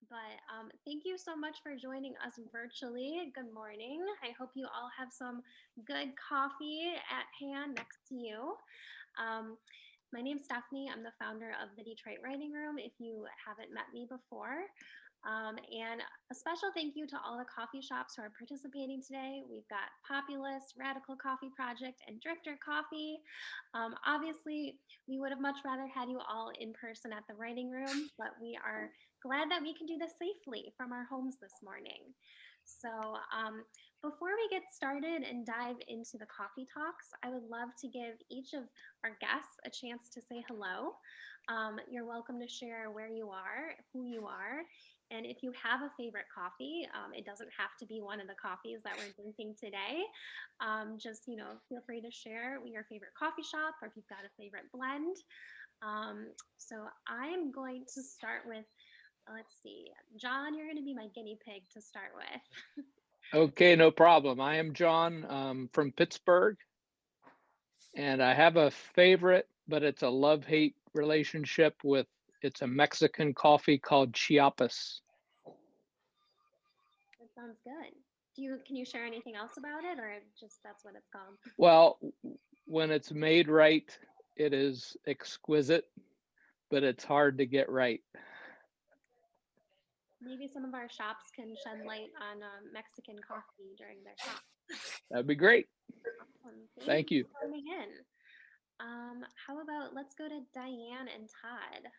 But thank you so much for joining us virtually. Good morning. I hope you all have some good coffee at hand next to you. Um, my name's Stephanie. I'm the founder of the Detroit Writing Room, if you haven't met me before. And a special thank you to all the coffee shops who are participating today. We've got Populous, Radical Coffee Project, and Drifter Coffee. Obviously, we would have much rather had you all in person at the writing room, but we are glad that we can do this safely from our homes this morning. So before we get started and dive into the coffee talks, I would love to give each of our guests a chance to say hello. You're welcome to share where you are, who you are, and if you have a favorite coffee. It doesn't have to be one of the coffees that we're drinking today. Just, feel free to share your favorite coffee shop or if you've got a favorite blend. So I'm going to start with, let's see, John, you're going to be my guinea pig to start with. Okay, no problem. I am John from Pittsburgh, and I have a favorite, but it's a love-hate relationship with, it's a Mexican coffee called Chiapas. That sounds good. Can you share anything else about it, or just that's what it's called? Well, when it's made right, it is exquisite, but it's hard to get right. Maybe some of our shops can shed light on Mexican coffee during their shop. That'd be great. Awesome. Thank you. For coming in. How about let's go to Diane and Todd.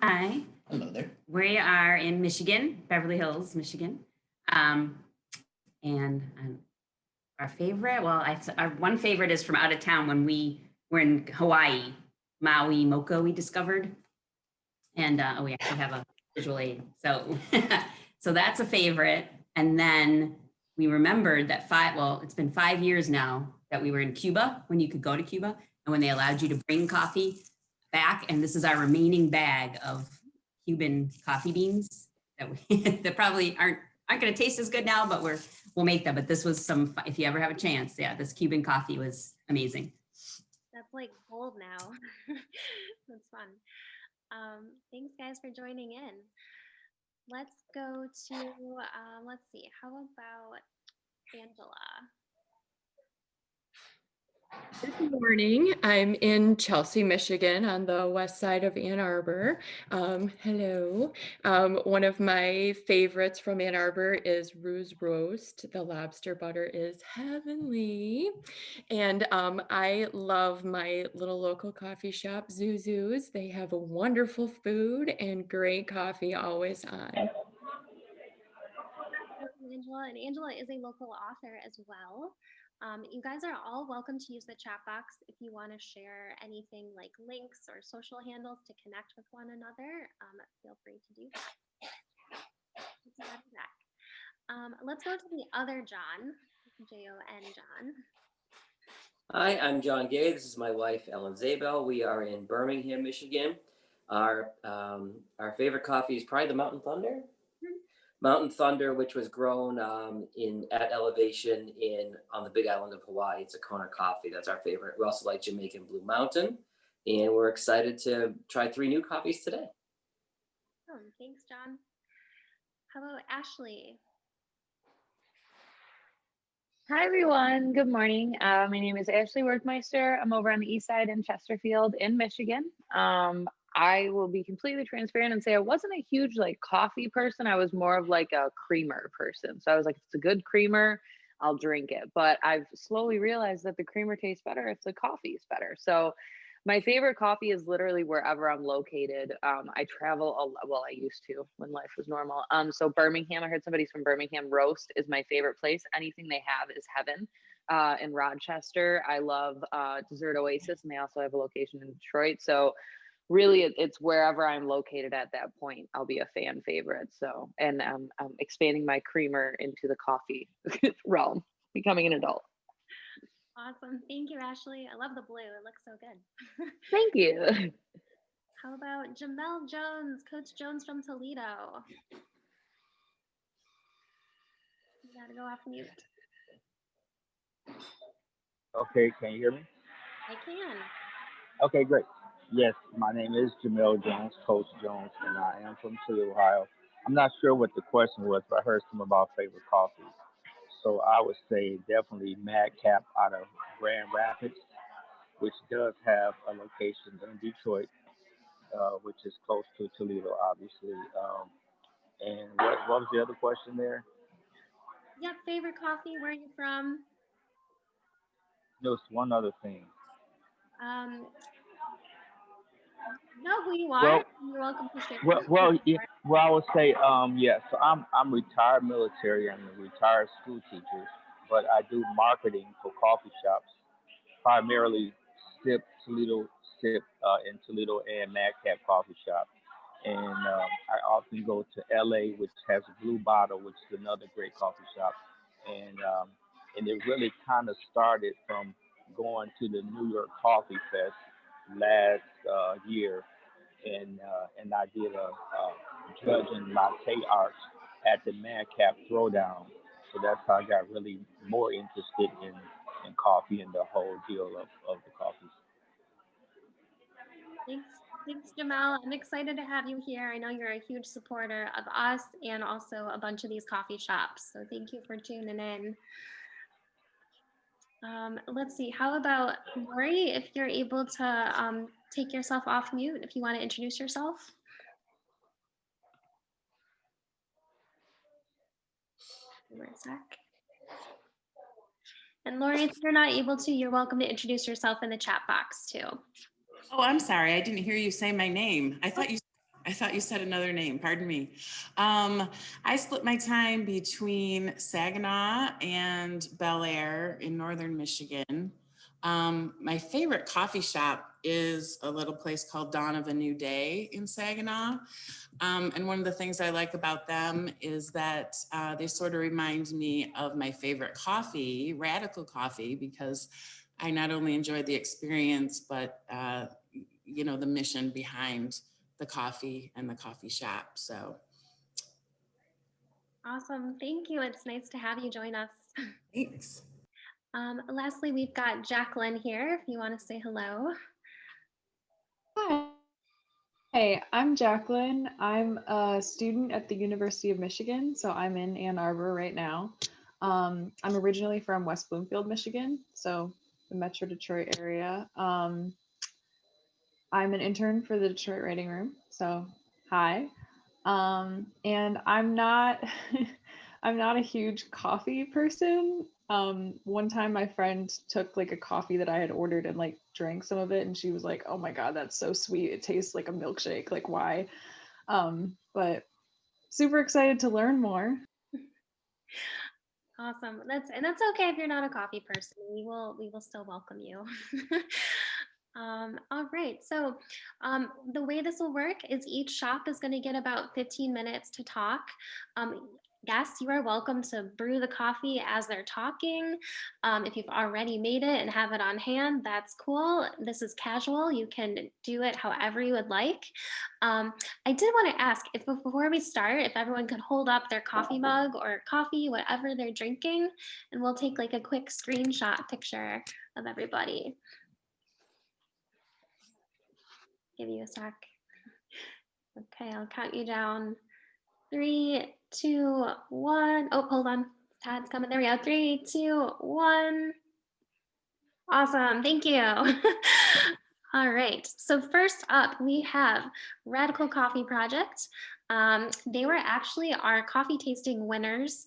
Hi. Hello there. We are in Michigan, Beverly Hills, Michigan. And our favorite, our one favorite is from out of town when we were in Hawaii, Maui Mocha we discovered. And we actually have a visual aid. So, so that's a favorite. And then we remembered that it's been 5 years now that we were in Cuba, when you could go to Cuba and when they allowed you to bring coffee back. And this is our remaining bag of Cuban coffee beans that probably aren't going to taste as good now, but we'll make them. But this was if you ever have a chance, this Cuban coffee was amazing. That's like gold now. That's fun. Thanks guys for joining in. Let's go to, let's see, how about Angela? Good morning. I'm in Chelsea, Michigan on the west side of Ann Arbor. Hello. One of my favorites from Ann Arbor is Rue's Roast. The lobster butter is heavenly. And I love my little local coffee shop, Zuzu's. They have a wonderful food and great coffee always on. Angela, and Angela is a local author as well. You guys are all welcome to use the chat box if you want to share anything like links or social handles to connect with one another. Feel free to do that. Let's go to the other John, Jon John. Hi, I'm John Gay. This is my wife, Ellen Zabel. We are in Birmingham, Michigan. Our favorite coffee is probably the Mountain Thunder. Mountain Thunder, which was grown at elevation on the Big Island of Hawaii. It's a Kona coffee. That's our favorite. We also like Jamaican Blue Mountain, and we're excited to try 3 new coffees today. Thanks, John. How about Ashley? Hi, everyone. Good morning. My name is Ashley Werkmeister. I'm over on the east side in Chesterfield in Michigan. I will be completely transparent and say I wasn't a huge coffee person. I was more of a creamer person. So I was like, if it's a good creamer, I'll drink it. But I've slowly realized that the creamer tastes better if the coffee is better. So my favorite coffee is literally wherever I'm located. I travel a lot. Well, I used to when life was normal. So Birmingham, I heard somebody's from Birmingham. Roast is my favorite place. Anything they have is heaven. In Rochester, I love Dessert Oasis, and they also have a location in Detroit. So really, it's wherever I'm located at that point, I'll be a fan favorite. So, and I'm expanding my creamer into the coffee realm, becoming an adult. Awesome. Thank you, Ashley. I love the blue. It looks so good. Thank you. How about Jamel Jones, Coach Jones from Toledo? You gotta go off mute. Okay, can you hear me? I can. Okay, great. Yes, my name is Jamel Jones, Coach Jones, and I am from Toledo, Ohio. I'm not sure what the question was, but I heard some about favorite coffee. So I would say definitely Madcap out of Grand Rapids, which does have a location in Detroit, which is close to Toledo, obviously. And what was the other question there? Yep, favorite coffee, where are you from? There was one other thing. Um, know who you are. Well, You're welcome to share. I would say, yeah. So I'm retired military. I'm a retired school teacher, but I do marketing for coffee shops, primarily Sip Toledo, Sip in Toledo and Madcap Coffee Shop. And I often go to LA, which has Blue Bottle, which is another great coffee shop. And it really kind of started from going to the New York Coffee Fest last year, and I did a judging latte art at the Madcap Throwdown. So that's how I got really more interested in coffee and the whole deal of the coffee. Thanks, thanks, Jamal. I'm excited to have you here. I know you're a huge supporter of us and also a bunch of these coffee shops. So thank you for tuning in. Let's see. How about Lori? If you're able to take yourself off mute, if you want to introduce yourself. Give her a sec. And Lori, if you're not able to, you're welcome to introduce yourself in the chat box too. Oh, I'm sorry. I didn't hear you say my name. I thought you said another name. Pardon me. I split my time between Saginaw and Bel Air in northern Michigan. My favorite coffee shop is a little place called Dawn of a New Day in Saginaw. And one of the things I like about them is that they sort of remind me of my favorite coffee, Radical Coffee, because I not only enjoy the experience, but the mission behind the coffee and the coffee shop. So Awesome. Thank you. It's nice to have you join us. thanks. Lastly, we've got Jacqueline here, if you want to say hello. Hi. Hey, I'm Jacqueline. I'm a student at the University of Michigan, so I'm in Ann Arbor right now. I'm originally from West Bloomfield, Michigan, so the Metro Detroit area. I'm an intern for the Detroit Writing Room, so hi. And I'm not I'm not a huge coffee person. One time my friend took like a coffee that I had ordered and like drank some of it, and she was like, "Oh my God, that's so sweet. It tastes like a milkshake. Like why?" But super excited to learn more. Awesome. That's okay if you're not a coffee person. We will still welcome you. All right. So the way this will work is each shop is going to get about 15 minutes to talk. Guests, you are welcome to brew the coffee as they're talking. If you've already made it and have it on hand, that's cool. This is casual. You can do it however you would like. I did want to ask if before we start, if everyone could hold up their coffee mug or coffee, whatever they're drinking, and we'll take like a quick screenshot picture of everybody. Give you a sec. Okay, I'll count you down. 3, 2, 1. Oh, hold on. Todd's coming. There we go. 3, 2, 1. Awesome. Thank you. All right. So first up, we have Radical Coffee Project. They were actually our coffee tasting winners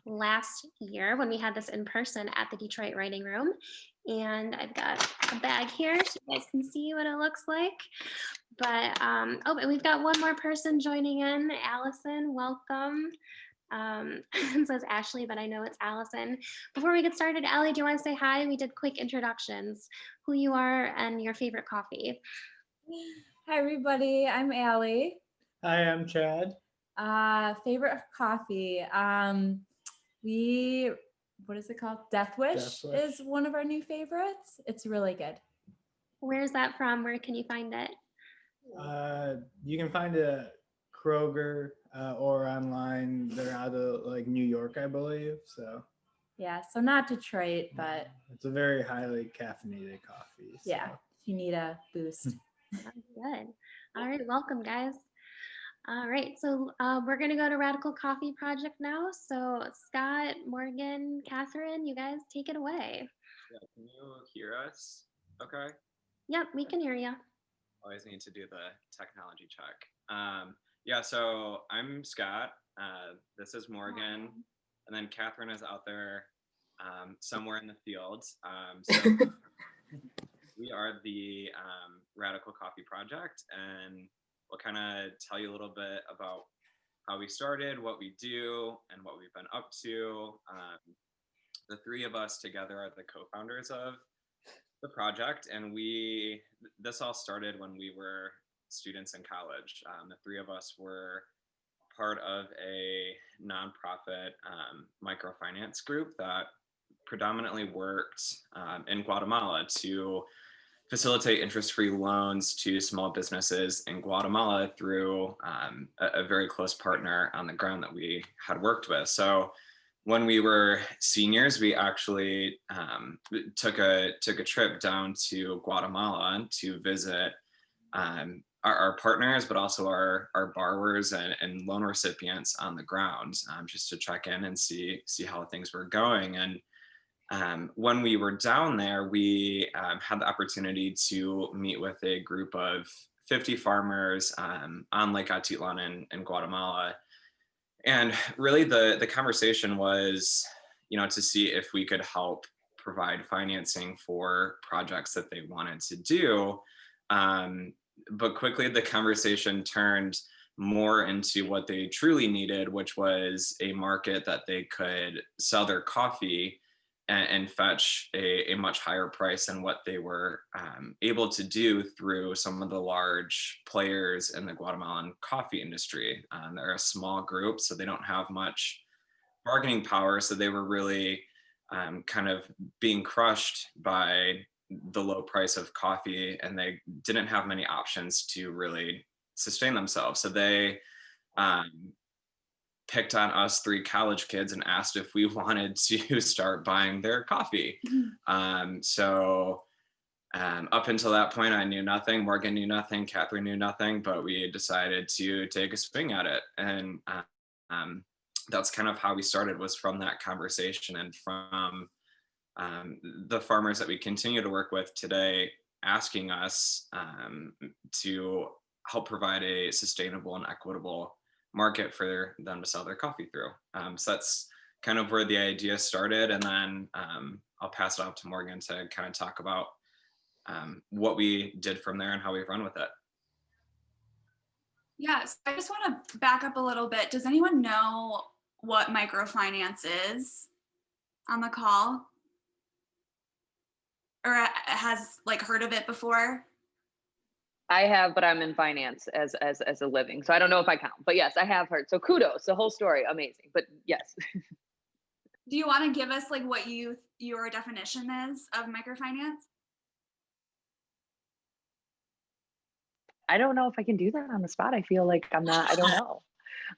last year when we had this in person at the Detroit Writing Room. And I've got a bag here so you guys can see what it looks like. But, oh, and we've got one more person joining in. Allison, welcome. It says Ashley, but I know it's Allison. Before we get started, Allie, do you want to say hi? We did quick introductions, who you are and your favorite coffee. Hi, everybody. I'm Allie. Hi, I'm Chad. Favorite coffee. What is it called? Death Wish is one of our new favorites. It's really good. Where's that from? Where can you find it? You can find it at Kroger or online. They're out of like New York, I believe. So yeah, so not Detroit, but it's a very highly caffeinated coffee. So. Yeah, if you need a boost. Sounds good. All right, welcome guys. All right, so we're gonna go to Radical Coffee Project now. So Scott, Morgan, Catherine, you guys take it away. Yeah, can you hear us? Okay. Yep, we can hear you. Always need to do the technology check. Yeah, so I'm Scott. This is Morgan, and then Catherine is out there somewhere in the fields. So we are the Radical Coffee Project, and we'll kind of tell you a little bit about how we started, what we do, and what we've been up to. The three of us together are the co-founders of the project, and this all started when we were students in college. The three of us were part of a nonprofit microfinance group that predominantly worked in Guatemala to facilitate interest-free loans to small businesses in Guatemala through a very close partner on the ground that we had worked with. So when we were seniors, we actually took a trip down to Guatemala to visit our partners, but also our borrowers and loan recipients on the ground, just to check in and see how things were going. And when we were down there, we had the opportunity to meet with a group of 50 farmers on Lake Atitlan in Guatemala. And really the conversation was, to see if we could help provide financing for projects that they wanted to do. But quickly the conversation turned more into what they truly needed, which was a market that they could sell their coffee and fetch a much higher price than what they were able to do through some of the large players in the Guatemalan coffee industry. They're a small group, so they don't have much bargaining power. So they were really kind of being crushed by the low price of coffee, and they didn't have many options to really sustain themselves. So they picked on us three college kids and asked if we wanted to start buying their coffee. So up until that point, I knew nothing, Morgan knew nothing, Catherine knew nothing, but we decided to take a swing at it. And that's kind of how we started, was from that conversation, and from the farmers that we continue to work with today asking us to help provide a sustainable and equitable market for them to sell their coffee through. So that's kind of where the idea started. And then I'll pass it off to Morgan to kind of talk about what we did from there and how we've run with it. Yes, I just want to back up a little bit. Does anyone know what microfinance is on the call? Or has heard of it before? I have, but I'm in finance as a living, so I don't know if I count. But yes, I have heard. So kudos, the whole story, amazing. But yes. Do you want to give us what your definition is of microfinance? I don't know if I can do that on the spot. I feel like I'm not. I don't know.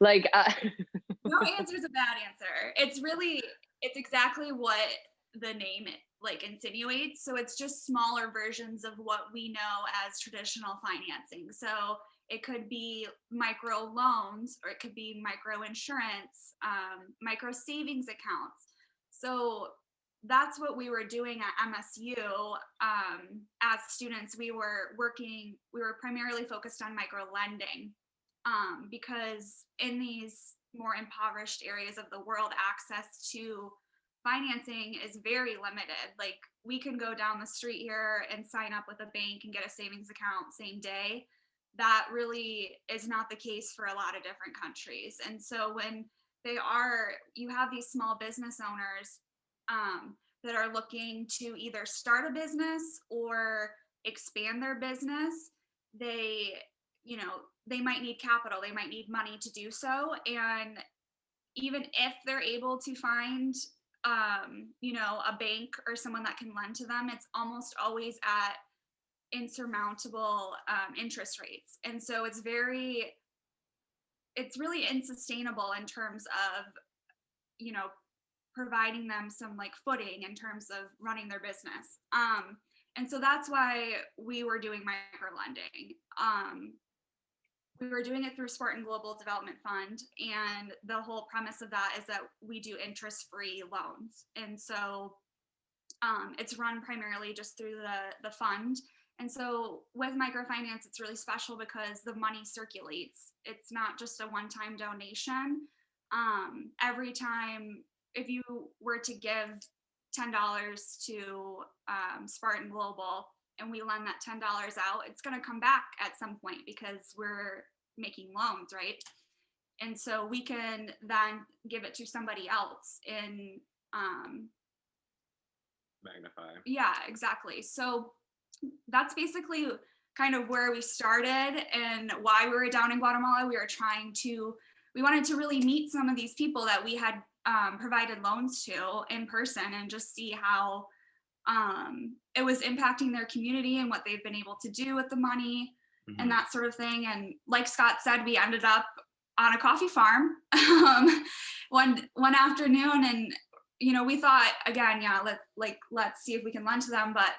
No answer is a bad answer. It's exactly what the name insinuates. So it's just smaller versions of what we know as traditional financing. So it could be micro loans, or it could be micro insurance, micro savings accounts. So that's what we were doing at MSU. As students, we were primarily focused on micro lending, because in these more impoverished areas of the world, access to financing is very limited. We can go down the street here and sign up with a bank and get a savings account same day. That really is not the case for a lot of different countries. And so when you have these small business owners that are looking to either start a business or expand their business, they might need capital, they might need money to do so. And even if they're able to find a bank or someone that can lend to them, it's almost always at insurmountable interest rates. And so it's really unsustainable in terms of providing them some footing in terms of running their business. And so that's why we were doing microlending. We were doing it through Sport and Global Development Fund. And the whole premise of that is that we do interest-free loans. And so it's run primarily just through the fund. And so with microfinance, it's really special because the money circulates. It's not just a one-time donation. Every time, if you were to give $10 to Spartan Global and we lend that $10 out, it's going to come back at some point because we're making loans, right? And so we can then give it to somebody else in magnify. Yeah, exactly. So that's basically kind of where we started and why we were down in Guatemala. We wanted to really meet some of these people that we had provided loans to in person and just see how it was impacting their community and what they've been able to do with the money and that sort of thing. And like Scott said, we ended up on a coffee farm one afternoon, and we thought, again, let's see if we can lend to them. But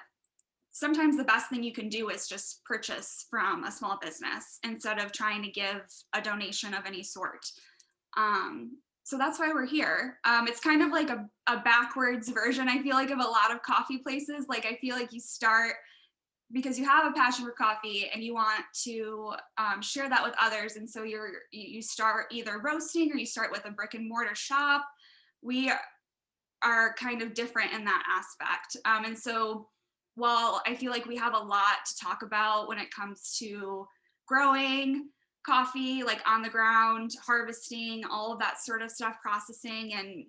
sometimes the best thing you can do is just purchase from a small business instead of trying to give a donation of any sort. So that's why we're here. It's kind of like a backwards version, I feel like, of a lot of coffee places. Like, I feel like you start because you have a passion for coffee and you want to share that with others. And so you start either roasting or you start with a brick and mortar shop. We are kind of different in that aspect. And so while I feel like we have a lot to talk about when it comes to growing coffee, like on the ground, harvesting, all of that sort of stuff, processing and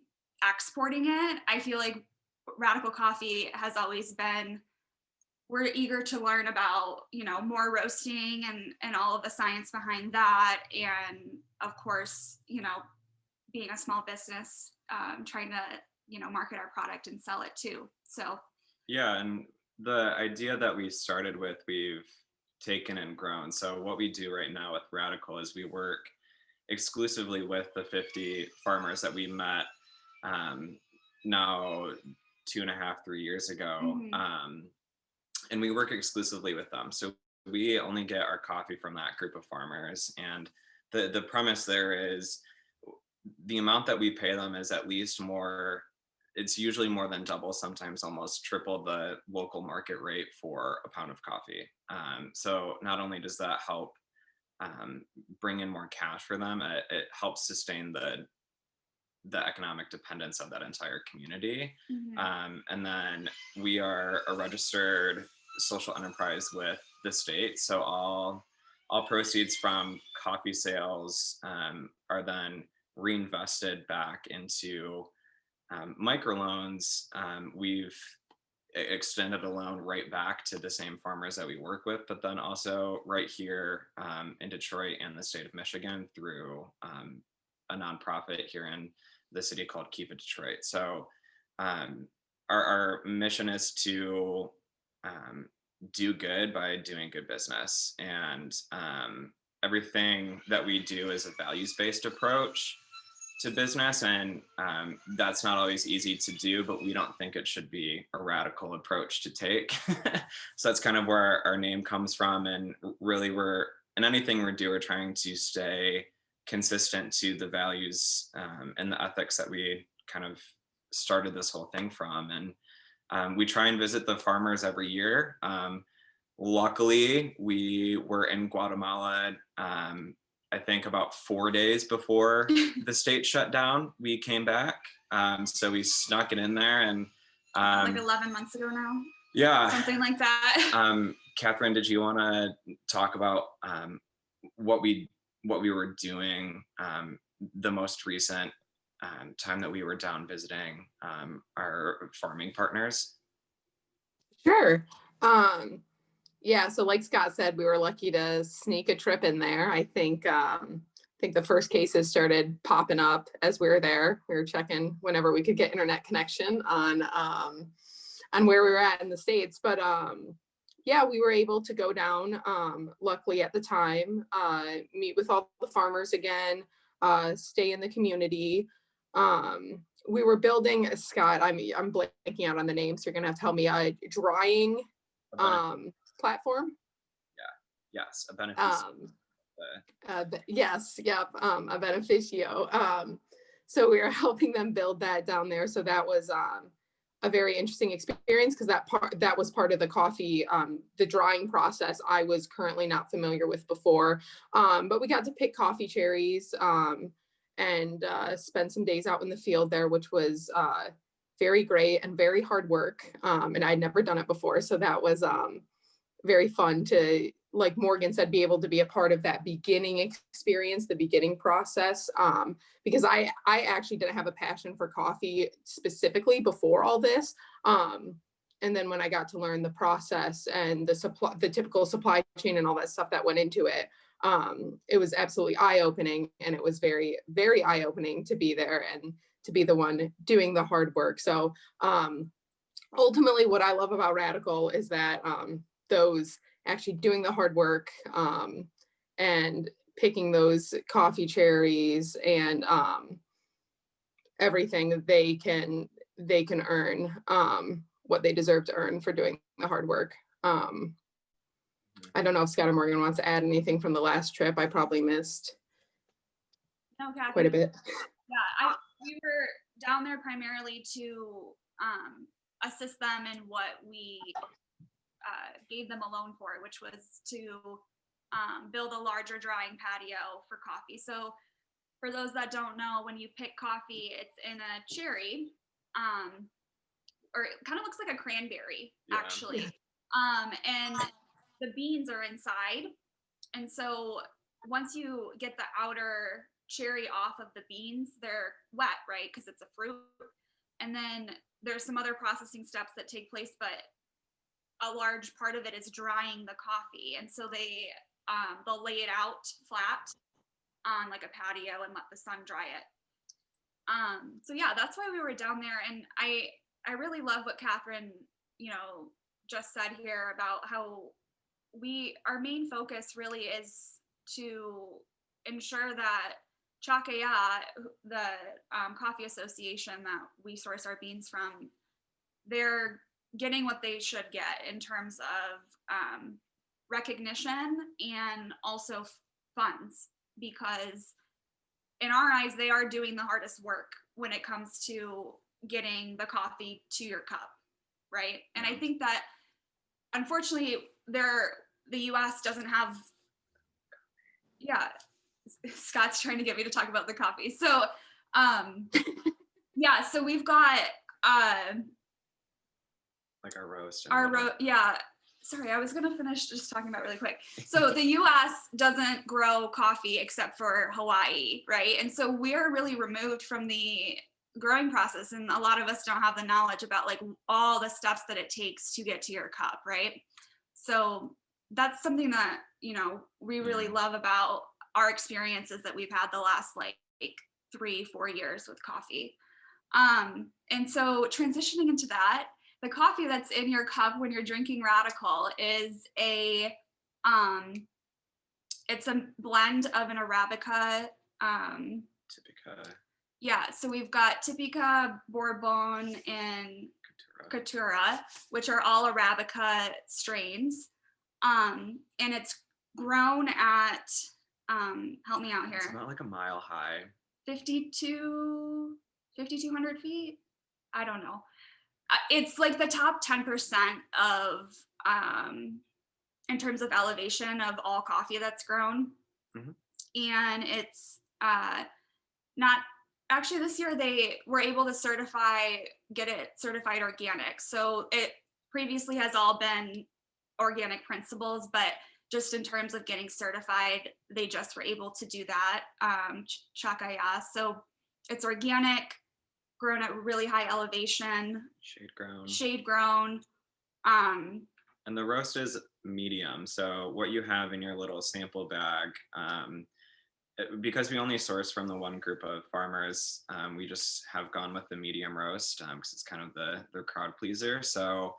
exporting it, I feel like Radical Coffee has always been, we're eager to learn about, more roasting and all of the science behind that. And of course, being a small business, trying to, market our product and sell it too. So. Yeah. And the idea that we started with, we've taken and grown. So what we do right now with Radical is we work exclusively with the 50 farmers that we met now 2.5, 3 years ago. And we work exclusively with them. So we only get our coffee from that group of farmers. And the premise there is the amount that we pay them is at least more, it's usually more than double, sometimes almost triple the local market rate for a pound of coffee. So not only does that help bring in more cash for them, it helps sustain the economic dependence of that entire community. And then we are a registered social enterprise with the state. So all proceeds from coffee sales are then reinvested back into microloans. We've extended a loan right back to the same farmers that we work with, but then also right here in Detroit and the state of Michigan through a nonprofit here in the city called Keep It Detroit. So our mission is to do good by doing good business. And everything that we do is a values-based approach to business. And that's not always easy to do, but we don't think it should be a radical approach to take. So that's kind of where our name comes from. And really in anything we do, we're trying to stay consistent to the values and the ethics that we kind of started this whole thing from. And we try and visit the farmers every year. Luckily, we were in Guatemala, I think about 4 days before the state shut down. We came back. So we snuck it in there. And like 11 months ago now? Yeah. Something like that. Catherine, did you want to talk about what we were doing the most recent time that we were down visiting our farming partners? Sure. Yeah, so like Scott said, we were lucky to sneak a trip in there. I think the first cases started popping up as we were there. We were checking whenever we could get internet connection on where we were at in the States. But yeah, we were able to go down, luckily at the time, meet with all the farmers again, stay in the community. We were building, Scott, I'm blanking out on the name, so you're gonna have to help me, drying platform. Yes, a beneficial. Yes, yep, a beneficio. So we are helping them build that down there. So that was a very interesting experience because that was part of the coffee, the drying process I was currently not familiar with before. But we got to pick coffee cherries and spend some days out in the field there, which was very great and very hard work. And I'd never done it before. So that was very fun to, like Morgan said, be able to be a part of that beginning experience, the beginning process. Because I actually didn't have a passion for coffee specifically before all this. And then when I got to learn the process and the typical supply chain and all that stuff that went into it, it was absolutely eye-opening, and it was very, very eye-opening to be there and to be the one doing the hard work. So ultimately what I love about Radical is that those actually doing the hard work and picking those coffee cherries and everything, they can earn what they deserve to earn for doing the hard work. I don't know if Scott or Morgan wants to add anything from the last trip. I probably missed quite a bit. Yeah, we were down there primarily to assist them in what we gave them a loan for, which was to build a larger drying patio for coffee. So for those that don't know, when you pick coffee, it's in a cherry, or it kind of looks like a cranberry, actually. And the beans are inside. And so once you get the outer cherry off of the beans, they're wet, right? Because it's a fruit. And then there's some other processing steps that take place, but a large part of it is drying the coffee. And so they'll lay it out flat on like a patio and let the sun dry it. So yeah, that's why we were down there. And I really love what Catherine, just said here about how our main focus really is to ensure that Chakaya, the coffee association that we source our beans from, they're getting what they should get in terms of recognition and also funds, because in our eyes, they are doing the hardest work when it comes to getting the coffee to your cup, right? And I think that unfortunately the US doesn't have, Scott's trying to get me to talk about the coffee. So so we've got like our roast. Sorry, I was gonna finish just talking about really quick. So the US doesn't grow coffee except for Hawaii, right? And so we're really removed from the growing process, and a lot of us don't have the knowledge about like all the steps that it takes to get to your cup, right? So that's something that we really love about our experiences that we've had the last like 3-4 years with coffee. And so transitioning into that, the coffee that's in your cup when you're drinking Radical is it's a blend of an Arabica. Typica. Yeah, so we've got Typica, Bourbon, and Caturra, which are all Arabica strains. And it's grown at, help me out here. It's about like a mile high. 5,200 feet? I don't know. It's like the top 10% of, in terms of elevation of all coffee that's grown. Mm-hmm. And it's not, actually this year they were able to get it certified organic. So it previously has all been organic principles, but just in terms of getting certified, they just were able to do that, Chakaya. So it's organic, grown at really high elevation. Shade grown. And the roast is medium. So what you have in your little sample bag, because we only source from the one group of farmers, we just have gone with the medium roast because it's kind of the crowd pleaser. So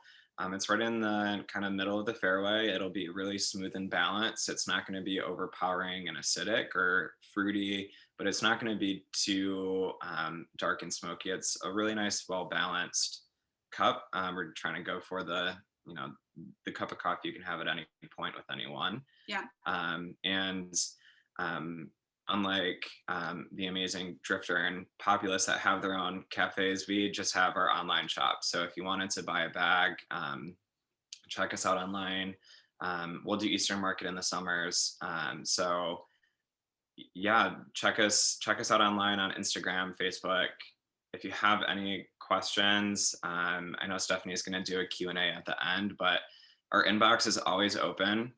it's right in the kind of middle of the fairway. It'll be really smooth and balanced. It's not going to be overpowering and acidic or fruity, but it's not going to be too dark and smoky. It's a really nice, well-balanced cup. We're trying to go for the the cup of coffee you can have at any point with anyone. Yeah. And unlike the amazing Drifter and Populace that have their own cafes, we just have our online shop. So if you wanted to buy a bag, check us out online. We'll do Eastern Market in the summers. So yeah, check us out online on Instagram, Facebook. If you have any questions, I know Stephanie is going to do a Q&A at the end, but our inbox is always open.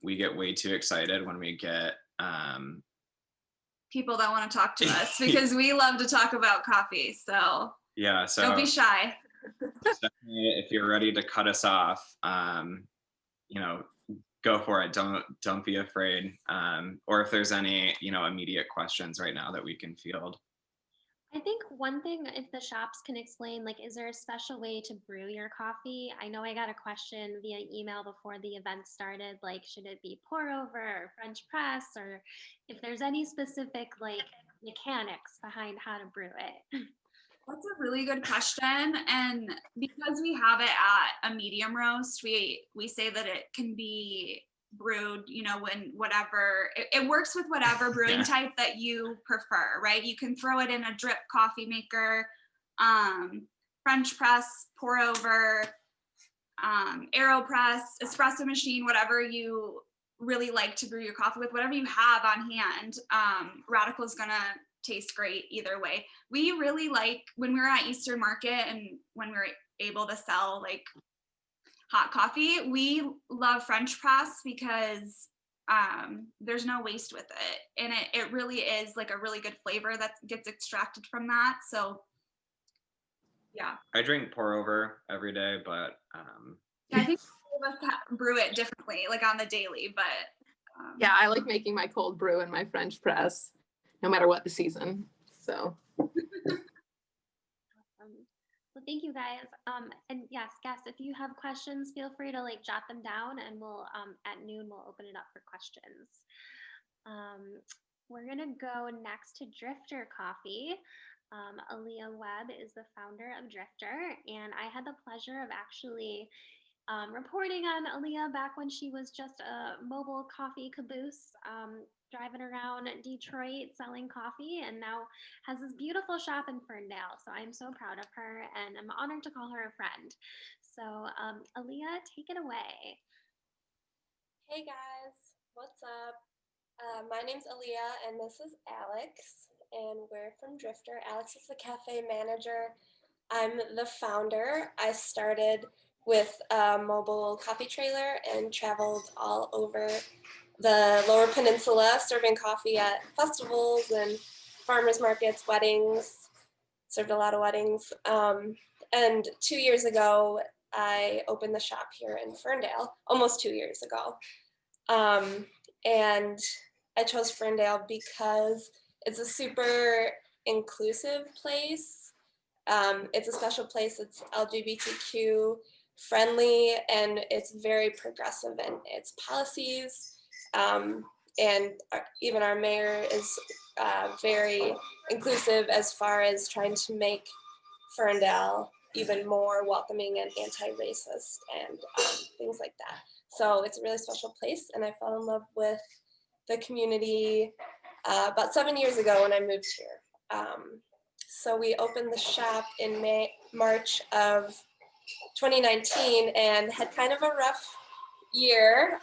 We get way too excited when we get people that want to talk to us because we love to talk about coffee. So yeah, so don't be shy. Stephanie, if you're ready to cut us off, go for it. Don't be afraid. Or if there's any, immediate questions right now that we can field. I think one thing, if the shops can explain, like, is there a special way to brew your coffee? I know I got a question via email before the event started, like, should it be pour over or French press, or if there's any specific, like, mechanics behind how to brew it. That's a really good question. And because we have it at a medium roast, we say that it can be brewed, when whatever, it works with whatever brewing type that you prefer, right? You can throw it in a drip coffee maker, French press, pour over, AeroPress, espresso machine, whatever you really like to brew your coffee with, whatever you have on hand. Radical is gonna taste great either way. We really like, when we were at Eastern Market and when we were able to sell like hot coffee, we love French press because there's no waste with it, and it really is like a really good flavor that gets extracted from that. So yeah, I drink pour over every day, but I think all of us brew it differently, like on the daily, but yeah, I like making my cold brew in my French press, no matter what the season. So. Well, thank you guys. And yes, guests, if you have questions, feel free to like jot them down, and we'll at noon we'll open it up for questions. We're gonna go next to Drifter Coffee. Aaliyah Webb is the founder of Drifter, and I had the pleasure of actually reporting on Aaliyah back when she was just a mobile coffee caboose, driving around Detroit selling coffee, and now has this beautiful shop in Ferndale. So I'm so proud of her, and I'm honored to call her a friend. So Aaliyah, take it away. Hey guys, what's up? My name's Aaliyah and this is Alex, and we're from Drifter. Alex is the cafe manager. I'm the founder. I started with a mobile coffee trailer and traveled all over the Lower Peninsula serving coffee at festivals and farmers markets, weddings, served a lot of weddings. And 2 years ago, I opened the shop here in Ferndale, almost 2 years ago. And I chose Ferndale because it's a super inclusive place. It's a special place. It's LGBTQ friendly, and it's very progressive in its policies. And even our mayor is very inclusive as far as trying to make Ferndale even more welcoming and anti-racist and things like that. So it's a really special place, and I fell in love with the community about 7 years ago when I moved here. So we opened the shop in March of 2019 and had kind of a rough year.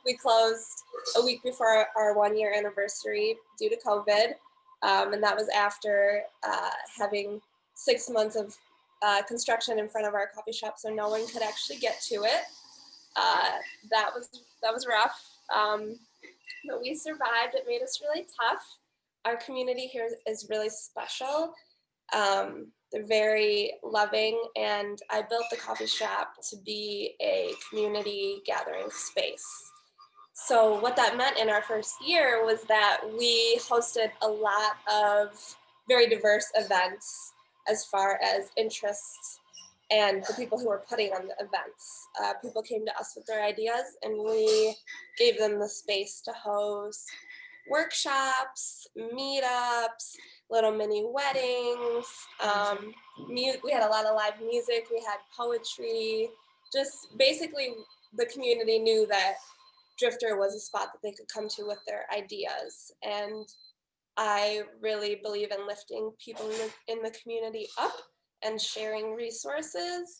We closed a week before our 1 year anniversary due to COVID. And that was after having 6 months of construction in front of our coffee shop, so no one could actually get to it. That was rough, but we survived. It made us really tough. Our community here is really special. They're very loving, and I built the coffee shop to be a community gathering space. So what that meant in our first year was that we hosted a lot of very diverse events as far as interests and the people who were putting on the events. People came to us with their ideas, and we gave them the space to host workshops, meetups, little mini weddings. We had a lot of live music. We had poetry. just basically the community knew that Drifter was a spot that they could come to with their ideas. And I really believe in lifting people in the community up and sharing resources,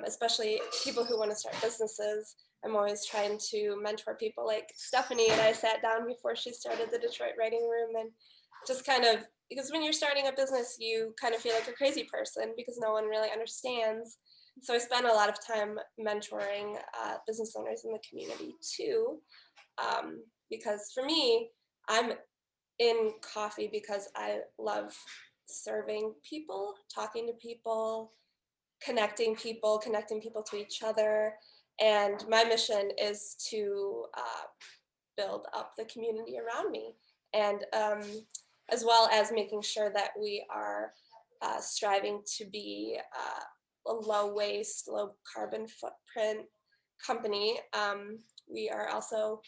especially people who want to start businesses. I'm always trying to mentor people like Stephanie, and I sat down before she started the Detroit Writing Room, and just kind of, because when you're starting a business, you kind of feel like a crazy person because no one really understands. So I spend a lot of time mentoring business owners in the community too, because for me, I'm in coffee because I love serving people, talking to people, connecting people to each other. And my mission is to build up the community around me, and as well as making sure that we are striving to be a low waste, low carbon footprint company. We are also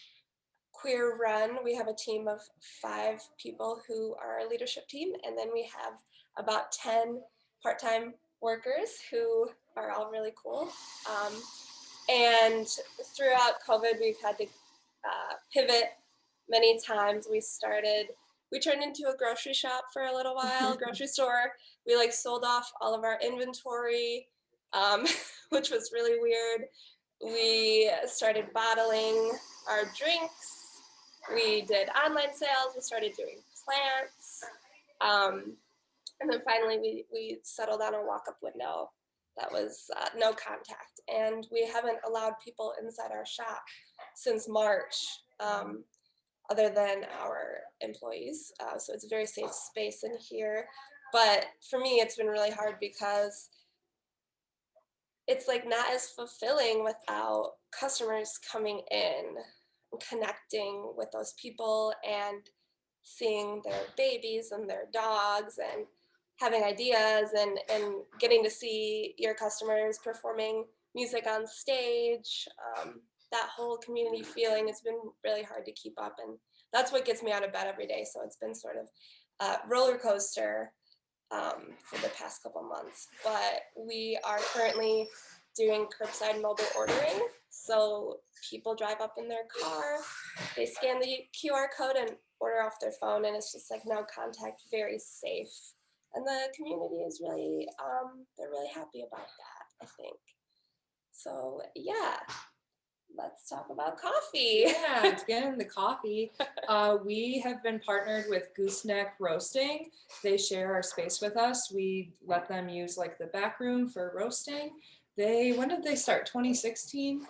queer run. We have a team of 5 people who are our leadership team, and then we have about 10 part-time workers who are all really cool. And throughout COVID, we've had to pivot many times. We turned into a grocery shop for a little while, grocery store. We like sold off all of our inventory, which was really weird. We started bottling our drinks. We did online sales. We started doing plants. And then finally we settled on a walk-up window that was no contact. And we haven't allowed people inside our shop since March, other than our employees. So it's a very safe space in here. But for me, it's been really hard because it's like not as fulfilling without customers coming in, connecting with those people and seeing their babies and their dogs and having ideas and getting to see your customers performing music on stage. That whole community feeling has been really hard to keep up, and that's what gets me out of bed every day. So it's been sort of a roller coaster for the past couple months, but we are currently doing curbside mobile ordering. So people drive up in their car, they scan the QR code and order off their phone, and it's just like no contact, very safe. And the community is really, they're really happy about that, I think. So yeah, let's talk about coffee. Yeah, to get into coffee, we have been partnered with Gooseneck Roasting. They share our space with us. We let them use like the back room for roasting. When did they start? 2016?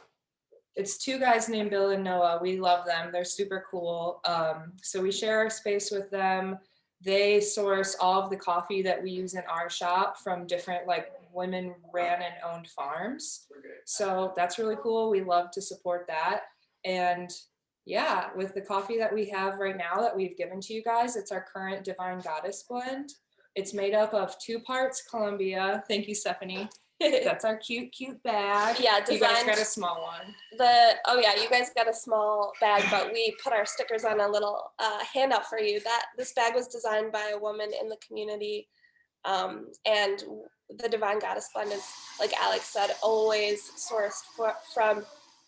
It's 2 guys named Bill and Noah. We love them. They're super cool. So we share our space with them. They source all of the coffee that we use in our shop from different like women ran and owned farms. So that's really cool. We love to support that. And yeah, with the coffee that we have right now that we've given to you guys, it's our current Divine Goddess blend. It's made up of 2 parts Columbia. Thank you, Stephanie. That's our cute bag. Yeah, you guys got a small one. Oh yeah, you guys got a small bag, but we put our stickers on a little handout for you. This bag was designed by a woman in the community, and the Divine Goddess blend is, like Alex said, always sourced from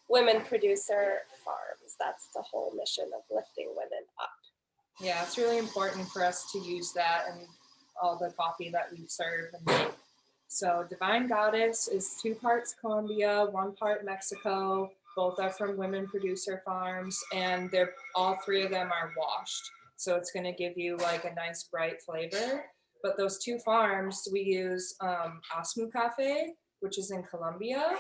women producer farms. That's the whole mission of lifting women up. Yeah, it's really important for us to use that in all the coffee that we serve and make. So Divine Goddess is 2 parts Colombia, 1 part Mexico. Both are from women producer farms, and all 3 of them are washed. So it's going to give you like a nice bright flavor. But those 2 farms, we use Asmu Cafe, which is in Colombia.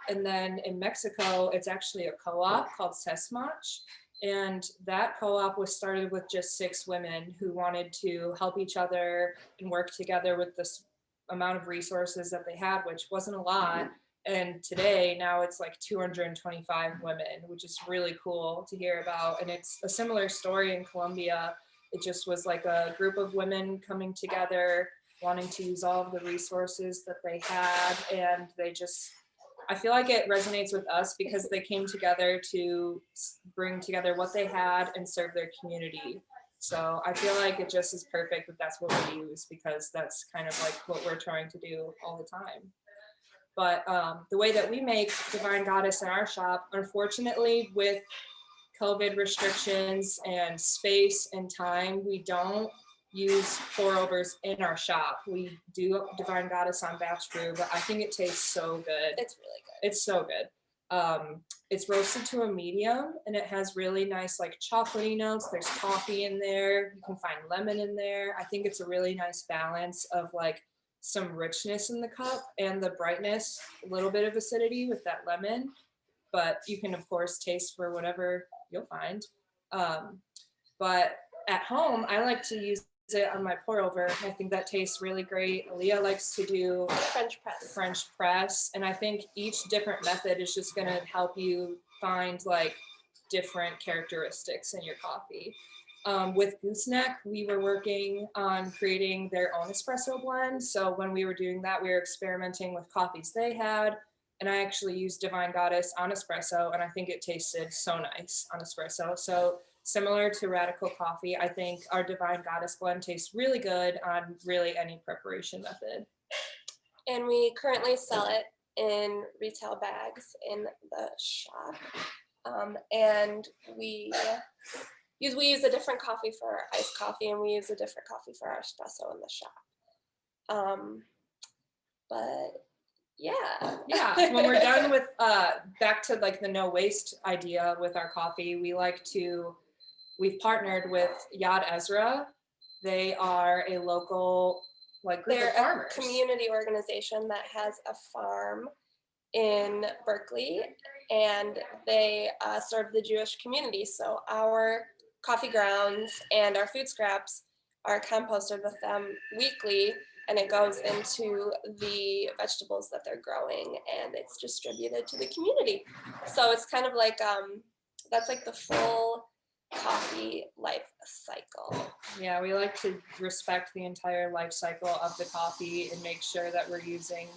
And then in Mexico, it's actually a co-op called Sesmach. And that co-op was started with just 6 women who wanted to help each other and work together with this amount of resources that they had, which wasn't a lot. And today, now it's like 225 women, which is really cool to hear about. And it's a similar story in Colombia. It just was like a group of women coming together, wanting to use all of the resources that they had. And I feel like it resonates with us because they came together to bring together what they had and serve their community. So I feel like it just is perfect that that's what we use, because that's kind of like what we're trying to do all the time. But the way that we make Divine Goddess in our shop, unfortunately, with COVID restrictions and space and time, we don't use pour overs in our shop. We do Divine Goddess on batch brew, but I think it tastes so good. It's really good. It's so good. It's roasted to a medium, and it has really nice like chocolatey notes. There's coffee in there. You can find lemon in there. I think it's a really nice balance of like some richness in the cup and the brightness, a little bit of acidity with that lemon, but you can of course taste for whatever you'll find. But at home, I like to use it on my pour over. I think that tastes really great. Aaliyah likes to do French press. And I think each different method is just gonna help you find like different characteristics in your coffee. With Gooseneck, we were working on creating their own espresso blend. So when we were doing that, we were experimenting with coffees they had. And I actually used Divine Goddess on espresso, and I think it tasted so nice on espresso. So similar to Radical Coffee, I think our Divine Goddess blend tastes really good on really any preparation method. And we currently sell it in retail bags in the shop. And we use a different coffee for our iced coffee, and we use a different coffee for our espresso in the shop. But yeah, when we're done with back to like the no waste idea with our coffee, we've partnered with Yad Ezra. They are a local like group of farmers. They're a community organization that has a farm in Berkeley, and they serve the Jewish community. So our coffee grounds and our food scraps are composted with them weekly, and it goes into the vegetables that they're growing, and it's distributed to the community. So it's kind of like, that's like the full coffee life cycle. Yeah, we like to respect the entire life cycle of the coffee and make sure that we're using,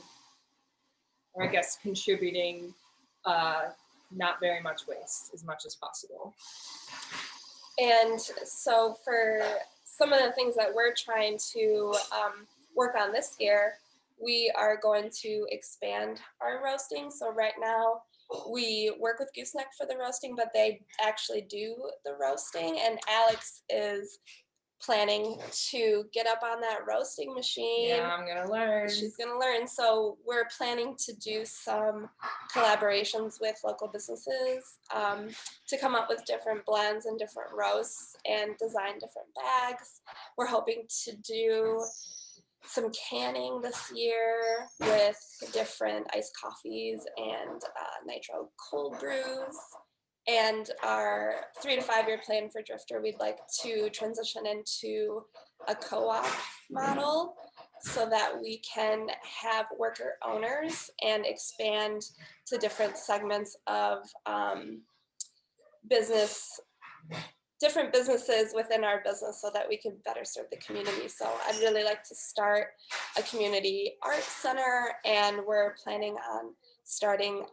or I guess contributing, not very much waste as much as possible. And so for some of the things that we're trying to work on this year, we are going to expand our roasting. So right now we work with Gooseneck for the roasting, but they actually do the roasting, and Alex is planning to get up on that roasting machine. Yeah, I'm gonna learn. She's gonna learn. So we're planning to do some collaborations with local businesses to come up with different blends and different roasts and design different bags. We're hoping to do some canning this year with different iced coffees and nitro cold brews. And our 3 to 5 year plan for Drifter, we'd like to transition into a co-op model so that we can have worker owners and expand to different segments of different businesses within our business so that we can better serve the community. So I'd really like to start a community art center, and we're planning on starting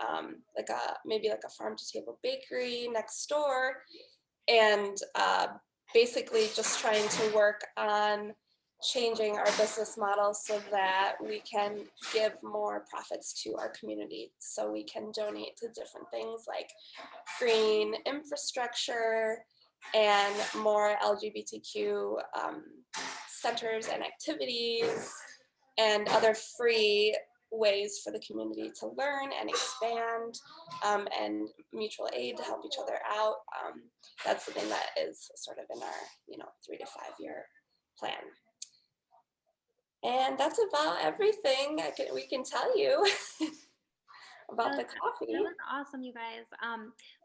maybe like a farm to table bakery next door, and basically just trying to work on changing our business model so that we can give more profits to our community, so we can donate to different things like green infrastructure and more LGBTQ centers and activities and other free ways for the community to learn and expand, and mutual aid to help each other out. That's something that is sort of in our 3 to 5 year plan. And that's about everything we can tell you about the coffee. That was awesome, you guys.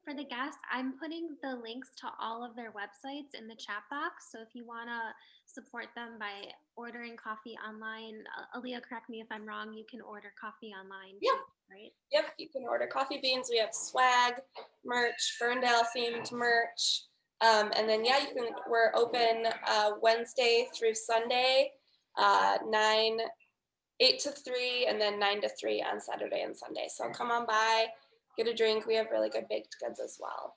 For the guests, I'm putting the links to all of their websites in the chat box. So if you want to support them by ordering coffee online, Aaliyah, correct me if I'm wrong, you can order coffee online too, right? Yep, you can order coffee beans. We have swag, merch, Ferndale themed merch. And then, we're open Wednesday through Sunday, 8 to 3, and then 9 to 3 on Saturday and Sunday. So come on by, get a drink. We have really good baked goods as well.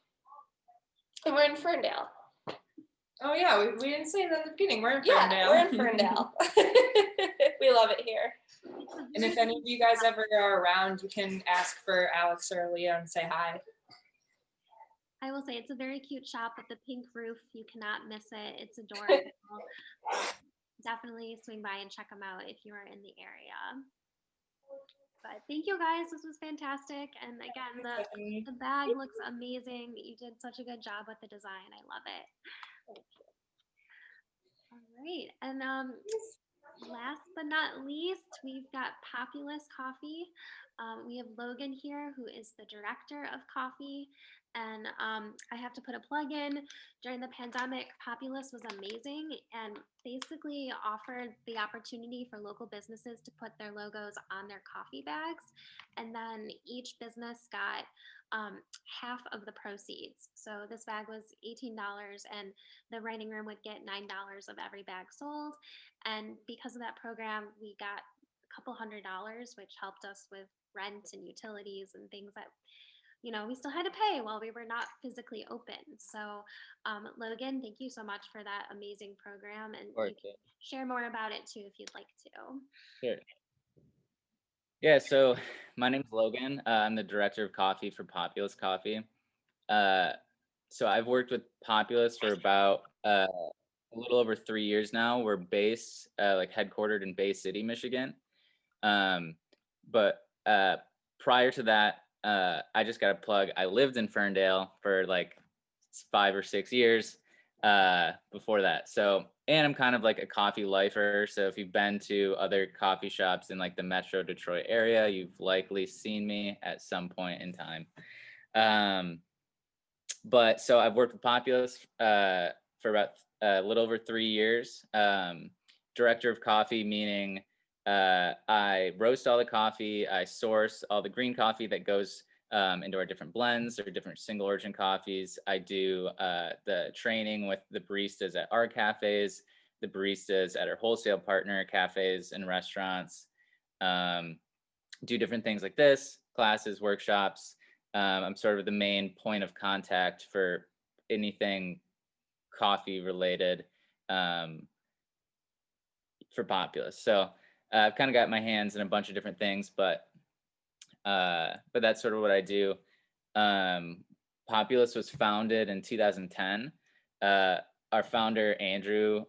And we're in Ferndale. Oh yeah, we didn't say that in the beginning. We're in Yeah, Ferndale. we're in Ferndale. We love it here. And if any of you guys ever are around, you can ask for Alex or Leah and say hi. I will say it's a very cute shop with the pink roof. You cannot miss it. It's adorable. Definitely swing by and check them out if you are in the area. But thank you guys. This was fantastic. And again, the bag looks amazing. You did such a good job with the design. I love it. All right. And last but not least, we've got Populace Coffee. We have Logan here, who is the director of coffee. And I have to put a plug in. During the pandemic, Populace was amazing and basically offered the opportunity for local businesses to put their logos on their coffee bags. And then each business got half of the proceeds. So this bag was $18 and the writing room would get $9 of every bag sold. And because of that program, we got a couple $100, which helped us with rent and utilities and things that, you know, we still had to pay while we were not physically open. So Logan, thank you so much for that amazing program. And you can share more about it too, if you'd like to. Sure. Yeah, so my name's Logan. I'm the director of coffee for Populace Coffee. So I've worked with Populace for about a little over 3 years now. We're based, like headquartered in Bay City, Michigan. But prior to that, I just got a plug. I lived in Ferndale for like 5 or 6 years before that. So, and I'm kind of like a coffee lifer. So if you've been to other coffee shops in like the Metro Detroit area, you've likely seen me at some point in time. But so I've worked with Populace for about a little over 3 years. Director of coffee, meaning I roast all the coffee, I source all the green coffee that goes into our different blends or different single origin coffees. I do the training with the baristas at our cafes, the baristas at our wholesale partner cafes and restaurants. Do different things like this, classes, workshops. I'm sort of the main point of contact for anything coffee related for Populace. So I've kind of got my hands in a bunch of different things, but that's sort of what I do. Populace was founded in 2010. Our founder, Andrew,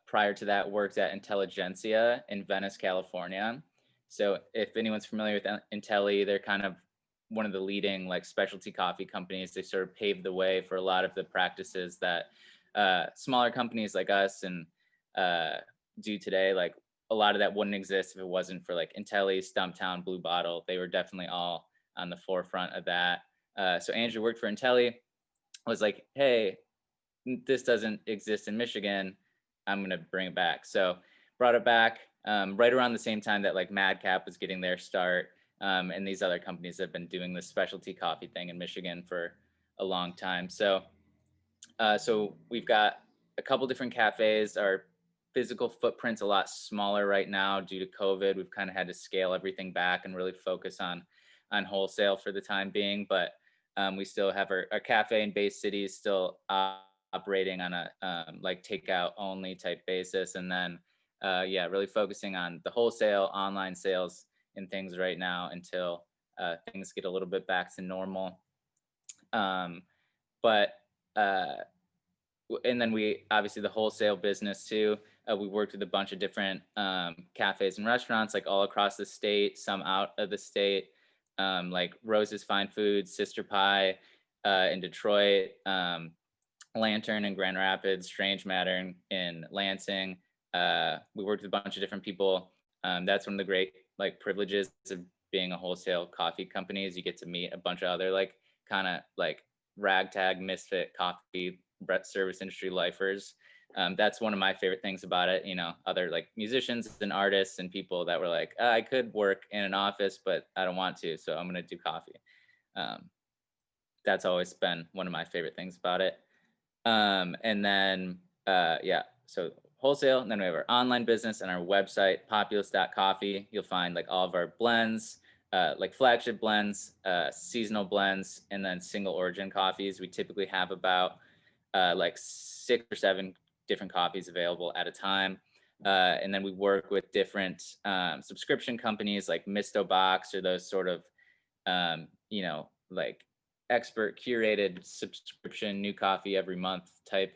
prior to that worked at Intelligentsia in Venice, California. So if anyone's familiar with Intelli, they're kind of one of the leading like specialty coffee companies. They sort of paved the way for a lot of the practices that smaller companies like us and do today. Like a lot of that wouldn't exist if it wasn't for like Intelli, Stumptown, Blue Bottle. They were definitely all on the forefront of that. So Andrew worked for Intelli, was like, hey, this doesn't exist in Michigan. I'm going to bring it back. So brought it back right around the same time that like Madcap was getting their start. And these other companies have been doing this specialty coffee thing in Michigan for a long time. So we've got a couple different cafes. Our physical footprint's a lot smaller right now due to COVID. We've kind of had to scale everything back and really focus on wholesale for the time being. But we still have our cafe in Bay City is still operating on a like takeout only type basis. And then, really focusing on the wholesale online sales and things right now until things get a little bit back to normal. And then we obviously the wholesale business too. We worked with a bunch of different cafes and restaurants like all across the state, some out of the state, like Rose's Fine Foods, Sister Pie in Detroit, Lantern in Grand Rapids, Strange Matter in Lansing. We worked with a bunch of different people. That's one of the great like privileges of being a wholesale coffee company is you get to meet a bunch of other like kind of like ragtag misfit coffee service industry lifers. That's one of my favorite things about it. You know, other like musicians and artists and people that were like, I could work in an office, but I don't want to, so I'm going to do coffee. That's always been one of my favorite things about it. And then, so wholesale, and then we have our online business and our website, populace.coffee. You'll find like all of our blends, like flagship blends, seasonal blends, and then single origin coffees. We typically have about like 6 or 7 different coffees available at a time. And then we work with different subscription companies like Misto Box, or those sort of, you know, like expert curated subscription, new coffee every month type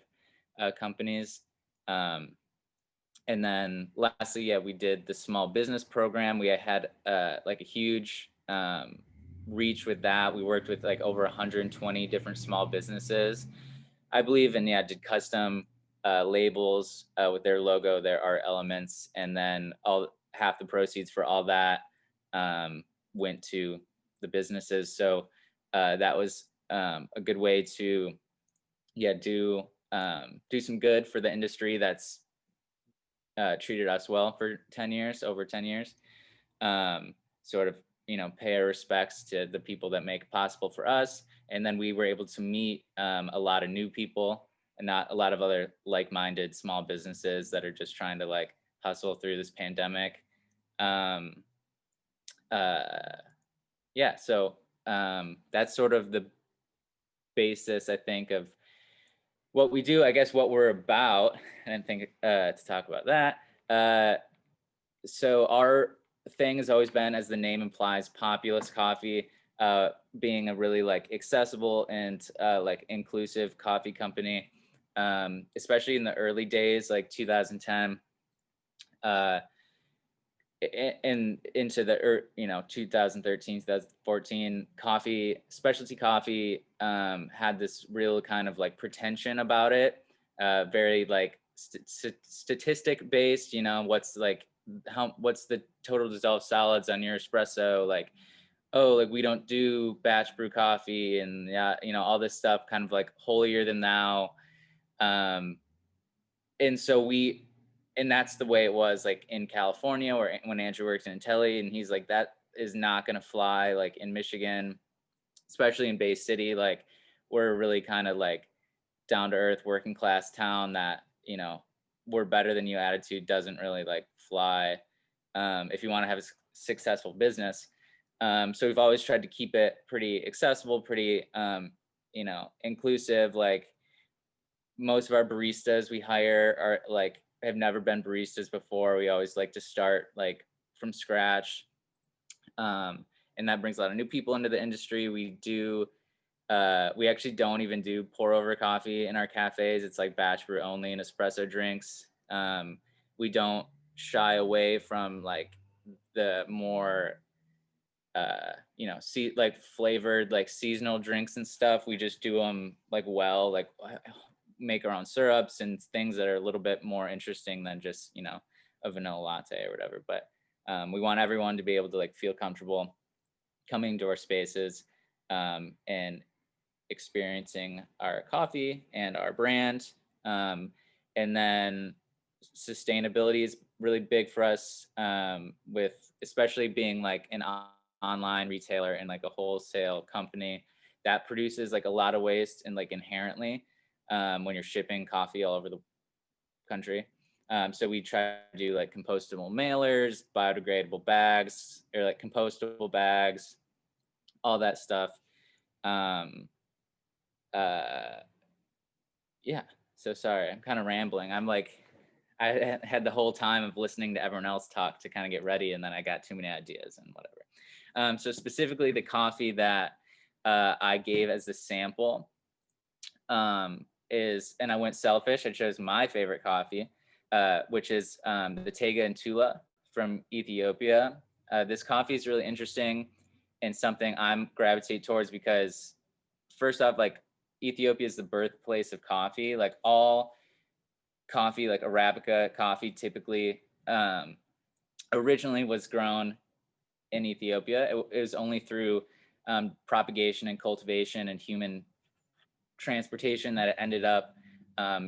companies. And then lastly, yeah, we did the small business program. We had like a huge reach with that. We worked with like over 120 different small businesses, I believe, and yeah, did custom labels with their logo, their art elements, and then half the proceeds for all that went to the businesses. So that was a good way to, yeah, do some good for the industry that's treated us well for 10 years, over 10 years. Sort of, you know, pay our respects to the people that make it possible for us. And then we were able to meet a lot of new people, and not a lot of other like-minded small businesses that are just trying to like hustle through this pandemic. Yeah, so that's sort of the basis, I think, of what we do. I guess what we're about. I didn't think to talk about that. So our thing has always been, as the name implies, Populace Coffee, being a really like accessible and like inclusive coffee company, especially in the early days, like 2010, and into the 2013, 2014, specialty coffee had this real kind of like pretension about it, very like statistic based. You know, what's the total dissolved solids on your espresso, like, oh, like we don't do batch brew coffee, and yeah, you know, all this stuff, kind of like holier than thou. And that's the way it was like in California, or when Andrew worked in Intelli, and he's like, that is not going to fly like in Michigan, especially in Bay City. Like, we're really kind of like down to earth working class town that, you know, we're better than you attitude doesn't really like fly if you want to have a successful business. So we've always tried to keep it pretty accessible, pretty you know, inclusive. Like, most of our baristas we hire are like, have never been baristas before. We always like to start like from scratch, and that brings a lot of new people into the industry. We actually don't even do pour over coffee in our cafes. It's like batch brew only and espresso drinks. We don't shy away from like the more you know, like flavored like seasonal drinks and stuff. We just do them like make our own syrups and things that are a little bit more interesting than just, you know, a vanilla latte or whatever. But we want everyone to be able to like feel comfortable coming to our spaces and experiencing our coffee and our brand. And then sustainability is really big for us, with especially being like an online retailer and like a wholesale company that produces like a lot of waste and like inherently when you're shipping coffee all over the country. So we try to do like compostable mailers, biodegradable bags, or like compostable bags, all that stuff. Yeah, so sorry, I'm kind of rambling. I had the whole time of listening to everyone else talk to kind of get ready, and then I got too many ideas and whatever. So specifically the coffee that I gave as a sample and I went selfish. I chose my favorite coffee, which is the Tega and Tula from Ethiopia. This coffee is really interesting and something I'm gravitate towards because, first off, like, Ethiopia is the birthplace of coffee. Like, all coffee, like Arabica coffee, typically originally was grown in Ethiopia. It was only through propagation and cultivation and human transportation that it ended up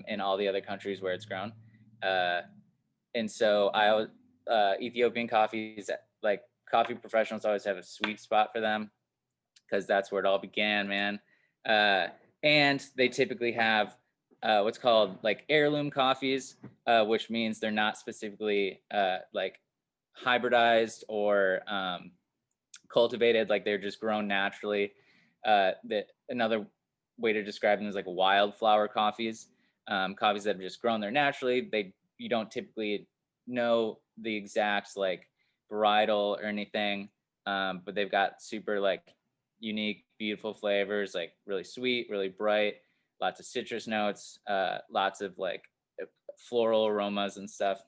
in all the other countries where it's grown. And so Ethiopian coffees, like, coffee professionals always have a sweet spot for them because that's where it all began, man. And they typically have what's called like heirloom coffees, which means they're not specifically like hybridized or cultivated, like they're just grown naturally. Another way to describe them is like wildflower coffees, coffees that have just grown there naturally. You don't typically know the exact like varietal or anything, but they've got super like unique, beautiful flavors, like really sweet, really bright, lots of citrus notes, lots of like floral aromas and stuff.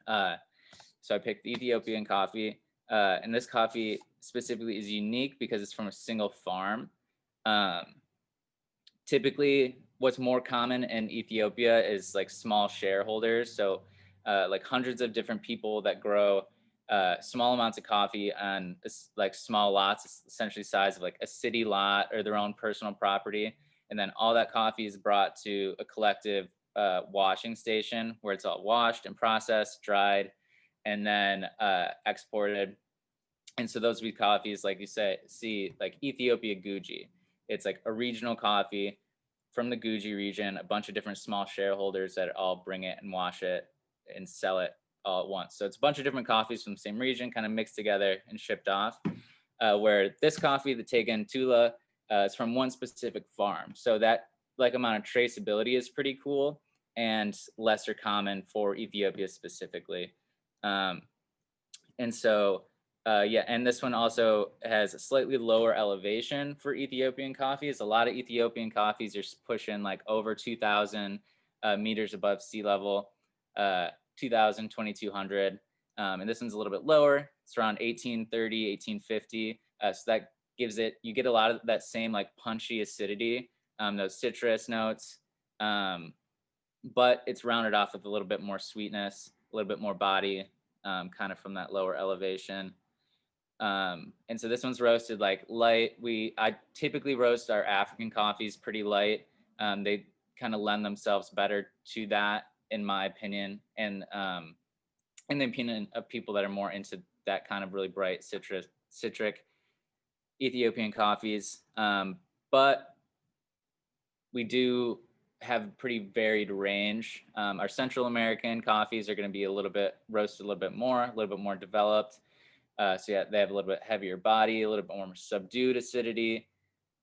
So I picked the Ethiopian coffee, and this coffee specifically is unique because it's from a single farm. Typically, what's more common in Ethiopia is like small shareholders. So like hundreds of different people that grow small amounts of coffee on like small lots, essentially size of like a city lot or their own personal property. And then all that coffee is brought to a collective washing station where it's all washed and processed, dried, and then exported. And so those would be coffees, like you see like Ethiopia Guji. It's like a regional coffee from the Guji region, a bunch of different small shareholders that all bring it and wash it and sell it all at once. So it's a bunch of different coffees from the same region, kind of mixed together and shipped off. Where this coffee, the Tegan Tula, is from one specific farm. So that like amount of traceability is pretty cool and lesser common for Ethiopia specifically. And so yeah, and this one also has a slightly lower elevation for Ethiopian coffees. A lot of Ethiopian coffees are pushing like over 2,000 meters above sea level, 2,000, 2,200. And this one's a little bit lower. It's around 1830, 1850. So that gives it, you get a lot of that same like punchy acidity, those citrus notes, but it's rounded off with a little bit more sweetness, a little bit more body, kind of from that lower elevation. And so this one's roasted like light. I typically roast our African coffees pretty light. They kind of lend themselves better to that, in my opinion, and in the opinion of people that are more into that kind of really bright citric Ethiopian coffees. But we do have a pretty varied range. Our Central American coffees are going to be roasted a little bit more developed. So yeah, they have a little bit heavier body, a little bit more subdued acidity,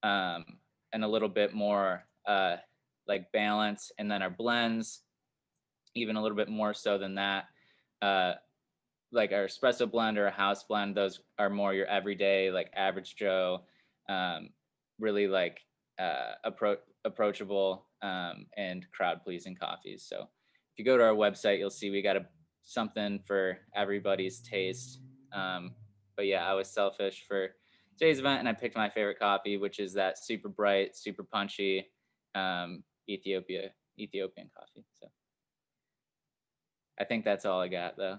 and a little bit more like balance. And then our blends, even a little bit more so than that. Like our espresso blend or a house blend, those are more your everyday, like average Joe, really like approachable and crowd pleasing coffees. So if you go to our website, you'll see we got something for everybody's taste. But yeah, I was selfish for today's event and I picked my favorite coffee, which is that super bright, super punchy Ethiopian coffee. So I think that's all I got though.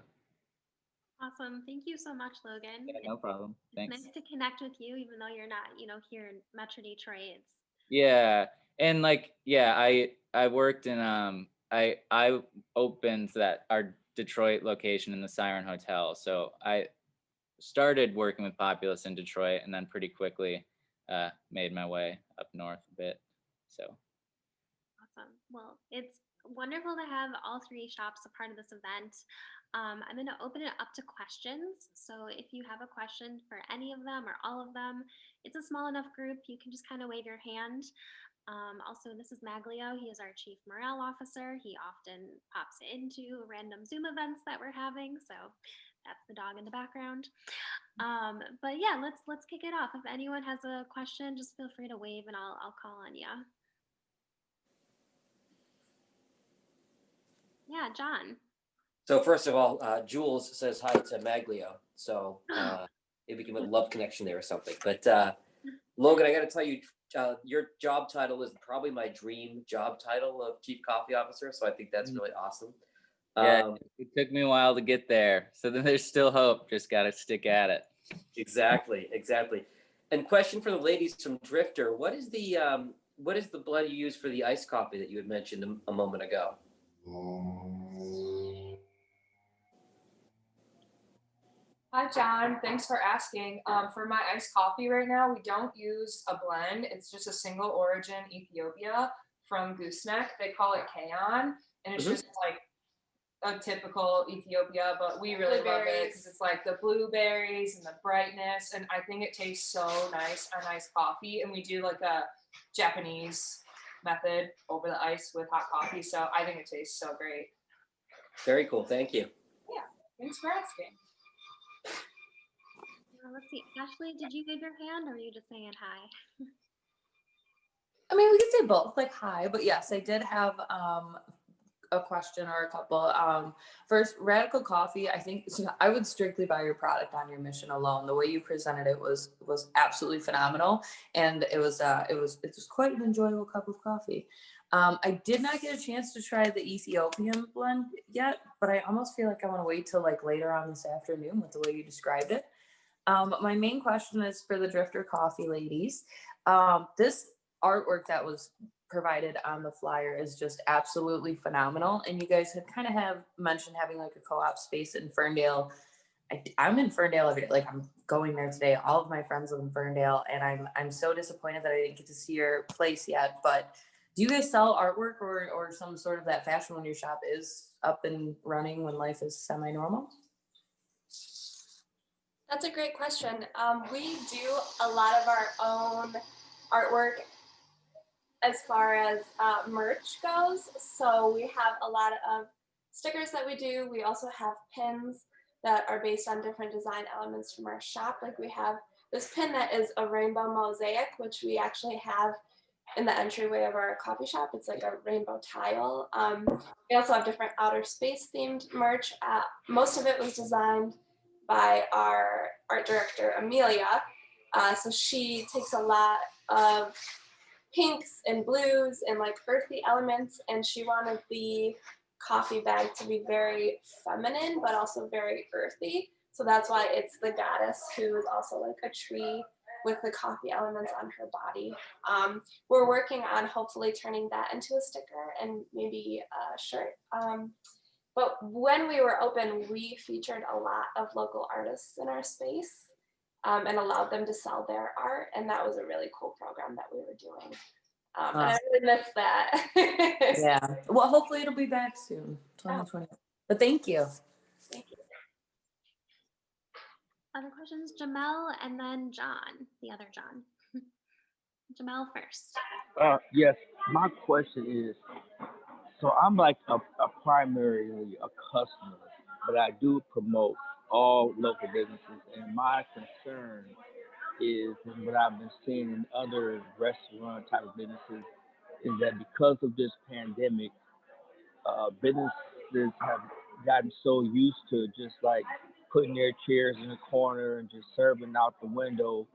Awesome. Thank you so much, Logan. Yeah, no problem. Thanks. Nice to connect with you, even though you're not, here in Metro Detroit. Yeah. And like, yeah, I worked in, I opened our Detroit location in the Siren Hotel. So I started working with Populace in Detroit and then pretty quickly made my way up north a bit. So awesome. Well, it's wonderful to have all three shops a part of this event. I'm going to open it up to questions. So if you have a question for any of them or all of them, it's a small enough group. You can just kind of wave your hand. Also, this is Maglio. He is our Chief Morale Officer. He often pops into random Zoom events that we're having. So that's the dog in the background. But yeah, let's kick it off. If anyone has a question, just feel free to wave and I'll call on you. Yeah, John. So first of all, Jules says hi to Maglio. So maybe we can have a love connection there or something. But Logan, I got to tell you, your job title is probably my dream job title of Chief Coffee Officer. So I think that's really awesome. Yeah, it took me a while to get there. So then there's still hope. Just got to stick at it. Exactly. And question for the ladies from Drifter: what is the blend you use for the iced coffee that you had mentioned a moment ago? Hi, John. Thanks for asking. For my iced coffee right now, we don't use a blend. It's just a single origin Ethiopia from Gooseneck. They call it Kaon, and it's just like a typical Ethiopia, but we really love it because it's like the blueberries and the brightness, and I think it tastes so nice on iced coffee. And we do like a Japanese method over the ice with hot coffee. So I think it tastes so great. Very cool. Thank you. Yeah, thanks for asking. Let's see, Ashley, did you wave your hand or were you just saying hi? I mean, we could say both, like hi, but yes, I did have a question or a couple. First, Radical Coffee, I think I would strictly buy your product on your mission alone. The way you presented it was absolutely phenomenal, and it was quite an enjoyable cup of coffee. I did not get a chance to try the Ethiopian blend yet, but I almost feel like I want to wait till like later on this afternoon with the way you described it. My main question is for the Drifter Coffee ladies. This artwork that was provided on the flyer is just absolutely phenomenal. And you guys had kind of mentioned having like a co-op space in Ferndale. I'm in Ferndale every day. Like I'm going there today. All of my friends live in Ferndale, and I'm so disappointed that I didn't get to see your place yet. But do you guys sell artwork or some sort of that fashion when your shop is up and running when life is semi-normal? That's a great question. We do a lot of our own artwork as far as merch goes. So we have a lot of stickers that we do. We also have pins that are based on different design elements from our shop. Like we have this pin that is a rainbow mosaic, which we actually have in the entryway of our coffee shop. It's like a rainbow tile. We also have different outer space themed merch. Most of it was designed by our art director, Amelia. So she takes a lot of pinks and blues and like earthy elements, and she wanted the coffee bag to be very feminine but also very earthy. So that's why it's the goddess, who is also like a tree with the coffee elements on her body. We're working on hopefully turning that into a sticker and maybe a shirt. But when we were open, we featured a lot of local artists in our space and allowed them to sell their art. And that was a really cool program that we were doing. And I really miss that. Yeah. Well, hopefully it'll be back soon, 2020. Oh. But thank you. Thank you. Other questions? Jamel and then John, the other John. Jamel first. Yes, my question is, so I'm like a primarily a customer, but I do promote all local businesses, and my concern is, and what I've been seeing in other restaurant type of businesses, is that because of this pandemic, businesses have gotten so used to just like putting their chairs in the corner and just serving out the window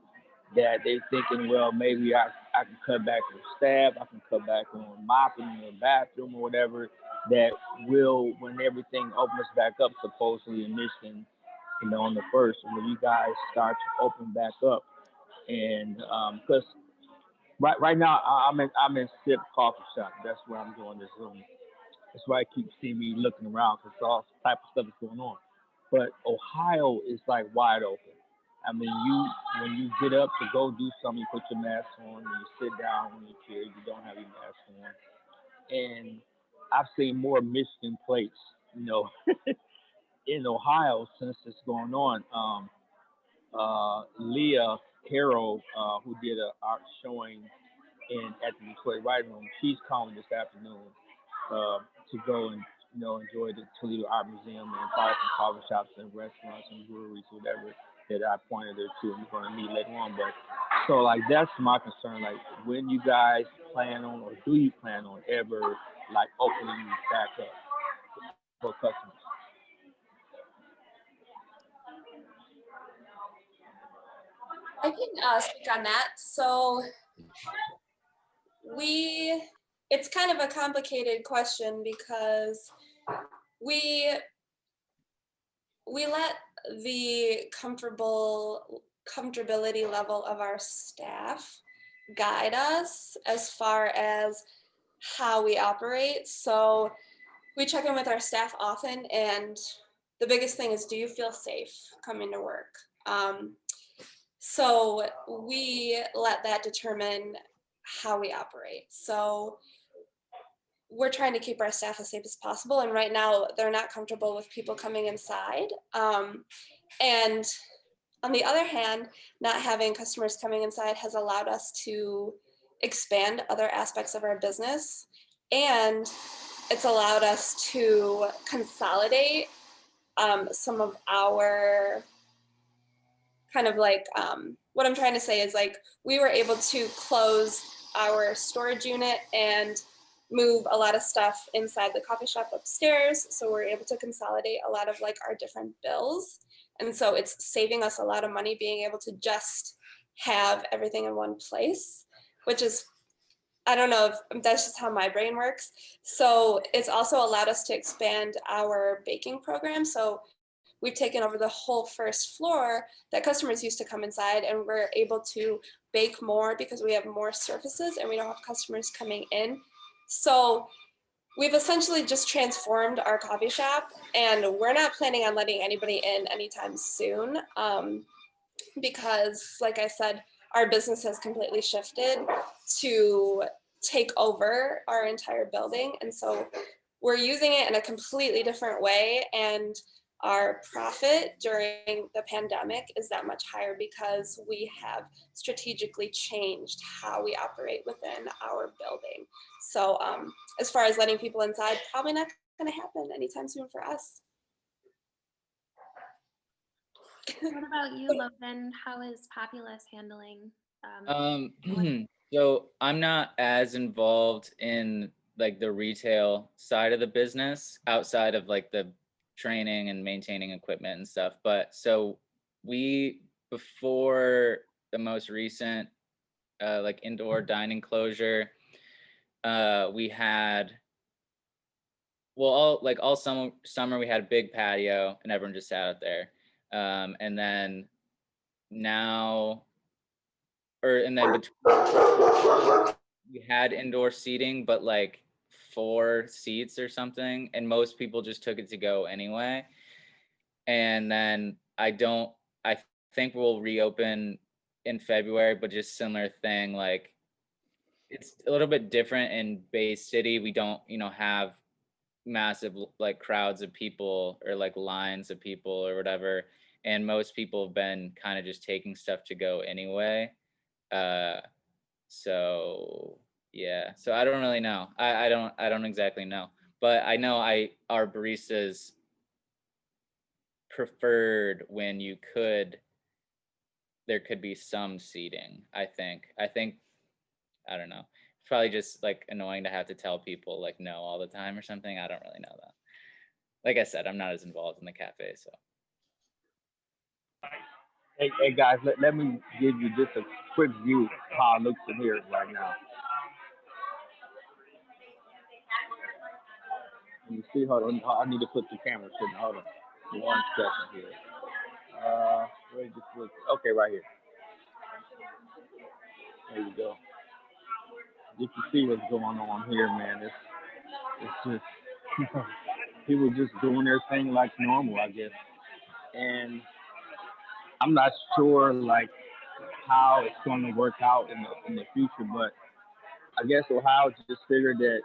that they thinking, well, maybe I can cut back on staff, I can cut back on mopping in the bathroom or whatever, that will, when everything opens back up, supposedly in Michigan, on the 1st, when you guys start to open back up. And because right now I'm in Sip Coffee Shop. That's where I'm doing this Zoom. That's why I keep seeing me looking around, because all type of stuff is going on. But Ohio is like wide open. I mean, when you get up to go do something, you put your mask on, and you sit down on your chair, you don't have your mask on. And I've seen more Michigan plates, in Ohio since it's going on. Leah Carroll, who did an art showing at the Detroit Writing Room, she's calling this afternoon to go and enjoy the Toledo Art Museum and probably some coffee shops and restaurants and breweries, whatever that I pointed her to. And we're going to meet later on. But so like that's my concern. Like, when you guys plan on, or do you plan on ever like opening back up for customers? I can speak on that. So it's kind of a complicated question, because we let the comfortability level of our staff guide us as far as how we operate. So we check in with our staff often, and the biggest thing is, do you feel safe coming to work? So we let that determine how we operate. So we're trying to keep our staff as safe as possible. And right now they're not comfortable with people coming inside. And on the other hand, not having customers coming inside has allowed us to expand other aspects of our business. And it's allowed us to consolidate some of our kind of like, what I'm trying to say is like, we were able to close our storage unit and move a lot of stuff inside the coffee shop upstairs. So we're able to consolidate a lot of like our different bills. And so it's saving us a lot of money being able to just have everything in one place, which is, I don't know if that's just how my brain works. So it's also allowed us to expand our baking program. So we've taken over the whole first floor that customers used to come inside, and we're able to bake more because we have more surfaces and we don't have customers coming in. So we've essentially just transformed our coffee shop, and we're not planning on letting anybody in anytime soon because, like I said, our business has completely shifted to take over our entire building. And so we're using it in a completely different way. And our profit during the pandemic is that much higher because we have strategically changed how we operate within our building. So as far as letting people inside, probably not going to happen anytime soon for us. What about you, Logan? How is Populace handling? So I'm not as involved in like the retail side of the business outside of like the training and maintaining equipment and stuff. But so we, before the most recent like indoor dining closure, we had, well, all summer we had a big patio and everyone just sat out there. And then now, and then we had indoor seating, but like 4 seats or something, and most people just took it to go anyway. And then I think we'll reopen in February, but just similar thing, like it's a little bit different in Bay City. We don't, have massive like crowds of people or like lines of people or whatever, and most people have been kind of just taking stuff to go anyway. So yeah, so I don't really know. I don't exactly know, but I know our baristas preferred when there could be some seating. I think, I don't know. It's probably just like annoying to have to tell people like no all the time or something. I don't really know that. Like I said, I'm not as involved in the cafe, so. Hey guys, let me give you just a quick view of how it looks in here right now. You see, hold on, I need to put the camera sitting. Hold on, 1 second here. Where did this look? Okay, right here. There you go. You can see what's going on here, man. It's just people just doing their thing like normal, I guess. And I'm not sure like how it's going to work out in the future, but I guess Ohio just figured that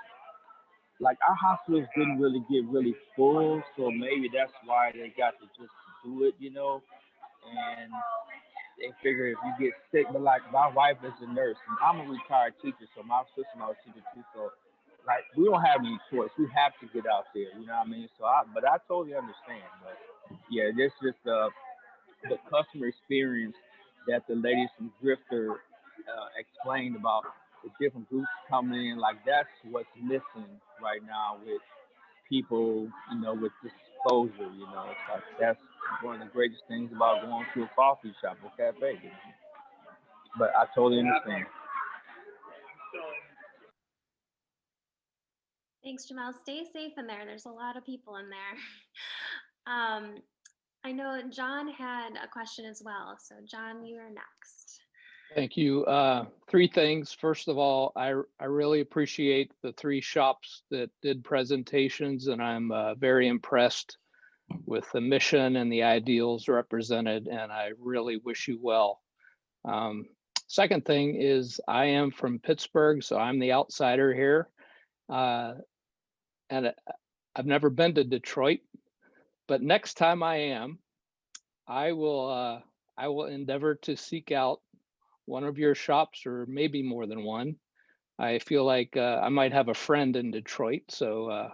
like our hospitals didn't really get really full, so maybe that's why they got to just do it, and they figure if you get sick, but like my wife is a nurse and I'm a retired teacher, so my sister-in-law is a teacher too, so like we don't have any choice. We have to get out there, you know what I mean? So but I totally understand, but yeah, this just the customer experience that the ladies from Drifter explained about the different groups coming in, like that's what's missing right now with people, with disclosure, it's like that's one of the greatest things about going to a coffee shop or cafe. But I totally understand. Thanks, Jamal. Stay safe in there. There's a lot of people in there. I know John had a question as well. So John, you are next. Thank you. 3 things. First of all, I really appreciate the 3 shops that did presentations, and I'm very impressed with the mission and the ideals represented, and I really wish you well. Second thing is I am from Pittsburgh, so I'm the outsider here. And I've never been to Detroit, but next time I am, I will endeavor to seek out one of your shops, or maybe more than one, I feel like I might have a friend in Detroit. So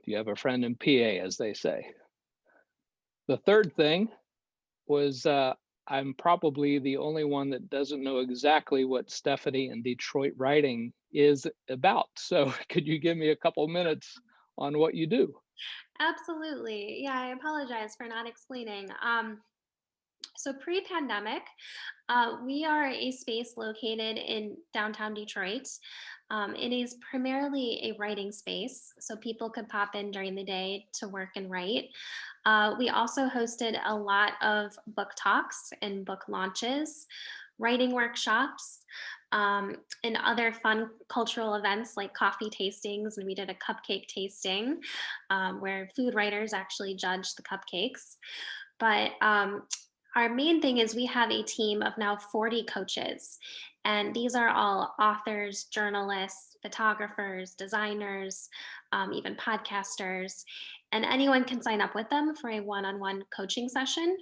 you have a friend in PA, as they say. The third thing was I'm probably the only one that doesn't know exactly what Stephanie and Detroit writing is about. So could you give me a couple minutes on what you do? Absolutely. Yeah, I apologize for not explaining. So pre-pandemic, we are a space located in downtown Detroit. It is primarily a writing space, so people could pop in during the day to work and write. We also hosted a lot of book talks and book launches, writing workshops, and other fun cultural events like coffee tastings. And we did a cupcake tasting where food writers actually judged the cupcakes. But our main thing is we have a team of now 40 coaches, and these are all authors, journalists, photographers, designers, even podcasters, and anyone can sign up with them for a one-on-one coaching session.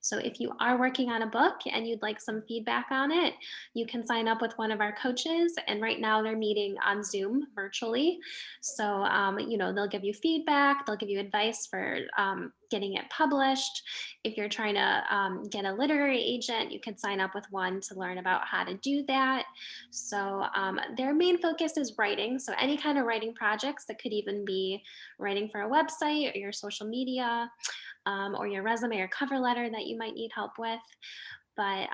So if you are working on a book and you'd like some feedback on it, you can sign up with one of our coaches, and right now they're meeting on Zoom virtually. So they'll give you feedback, they'll give you advice for getting it published. If you're trying to get a literary agent, you can sign up with one to learn about how to do that. So their main focus is writing. So any kind of writing projects, that could even be writing for a website or your social media, or your resume or cover letter that you might need help with. But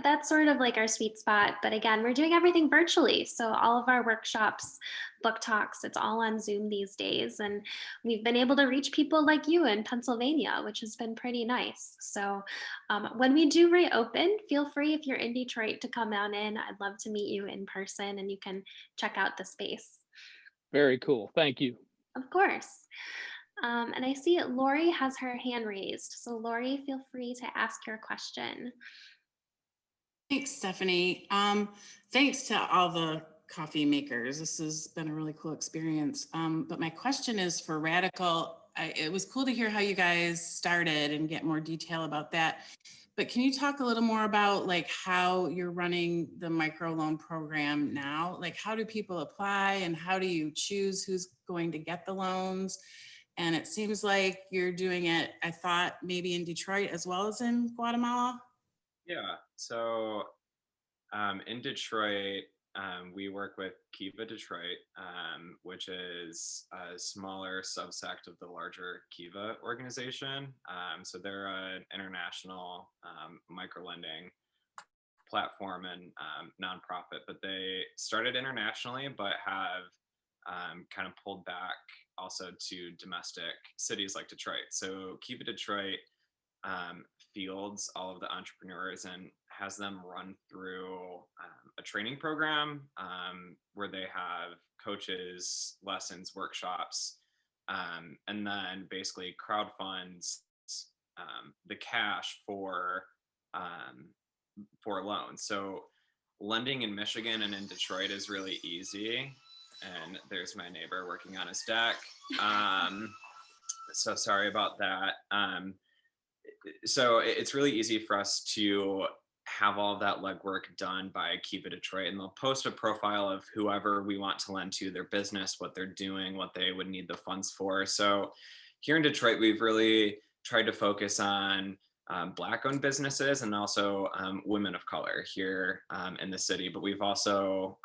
that's sort of like our sweet spot. But again, we're doing everything virtually. So all of our workshops, book talks, it's all on Zoom these days. And we've been able to reach people like you in Pennsylvania, which has been pretty nice. So when we do reopen, feel free, if you're in Detroit, to come on in. I'd love to meet you in person and you can check out the space. Very cool. Thank you. Of course. And I see Lori has her hand raised. So Lori, feel free to ask your question. Thanks, Stephanie. Thanks to all the coffee makers. This has been a really cool experience. But my question is for Radical. It was cool to hear how you guys started and get more detail about that. But can you talk a little more about like how you're running the microloan program now? Like how do people apply and how do you choose who's going to get the loans? And it seems like you're doing it, I thought, maybe in Detroit as well as in Guatemala. Yeah, so in Detroit, we work with Kiva Detroit, which is a smaller subsect of the larger Kiva organization. So they're an international microlending platform and nonprofit, but they started internationally, but have kind of pulled back also to domestic cities like Detroit. So Kiva Detroit fields all of the entrepreneurs and has them run through a training program where they have coaches, lessons, workshops, and then basically crowdfunds the cash for loans. So lending in Michigan and in Detroit is really easy. And there's my neighbor working on his deck. So sorry about that. So it's really easy for us to have all of that legwork done by Kiva Detroit, and they'll post a profile of whoever we want to lend to, their business, what they're doing, what they would need the funds for. So here in Detroit, we've really tried to focus on Black-owned businesses and also women of color here in the city, but we've also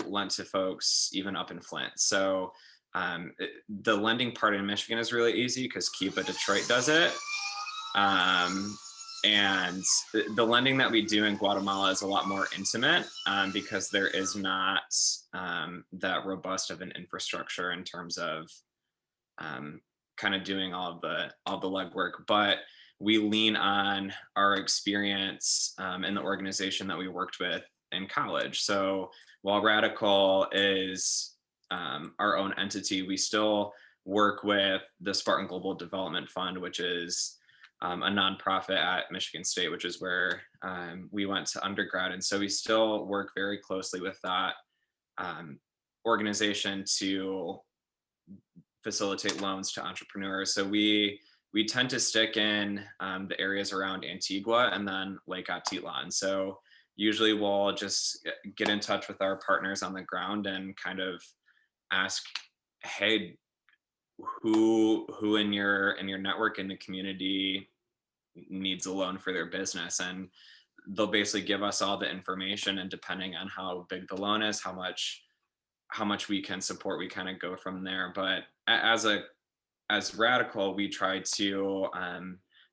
lent to folks even up in Flint. So the lending part in Michigan is really easy because Kiva Detroit does it. And the lending that we do in Guatemala is a lot more intimate because there is not that robust of an infrastructure in terms of kind of doing all the legwork. But we lean on our experience in the organization that we worked with in college. So while Radical is our own entity, we still work with the Spartan Global Development Fund, which is a nonprofit at Michigan State, which is where we went to undergrad. And so we still work very closely with that organization to facilitate loans to entrepreneurs. So we tend to stick in the areas around Antigua and then Lake Atitlan. So usually we'll just get in touch with our partners on the ground and kind of ask, hey, who in your network in the community needs a loan for their business, and they'll basically give us all the information, and depending on how big the loan is, how much we can support, we kind of go from there. But as Radical, we try to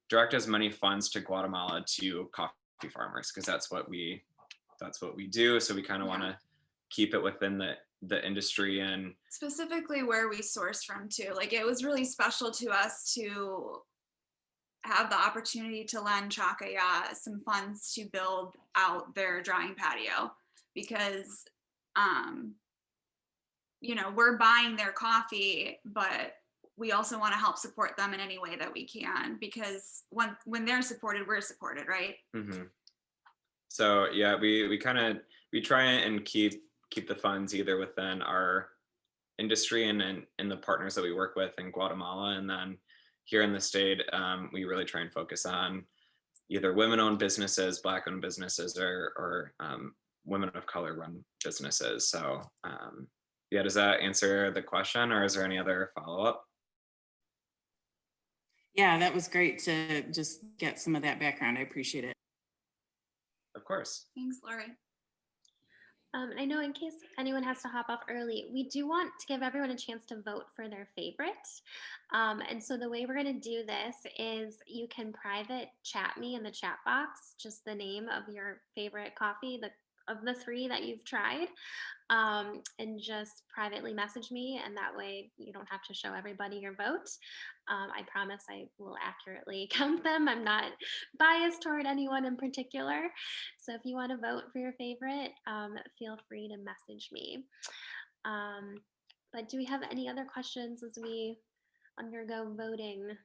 direct as many funds to Guatemala to coffee farmers, because that's what we do. So we kind of want to keep it within the industry, and specifically where we source from too. Like, it was really special to us to have the opportunity to lend Chakaya some funds to build out their drying patio, because we're buying their coffee, but we also want to help support them in any way that we can, because when they're supported, we're supported, right? Mm-hmm. So yeah, we try and keep the funds either within our industry and the partners that we work with in Guatemala, and then here in the state, we really try and focus on either women-owned businesses, Black-owned businesses, or women of color-run businesses. So yeah, does that answer the question, or is there any other follow-up? Yeah, that was great to just get some of that background. I appreciate it. Of course. Thanks, Lori. I know, in case anyone has to hop off early, we do want to give everyone a chance to vote for their favorite. And so the way we're going to do this is you can private chat me in the chat box, just the name of your favorite coffee, of the 3 that you've tried, and just privately message me, and that way you don't have to show everybody your vote. I promise I will accurately count them. I'm not biased toward anyone in particular. So if you want to vote for your favorite, feel free to message me. But do we have any other questions as we undergo voting?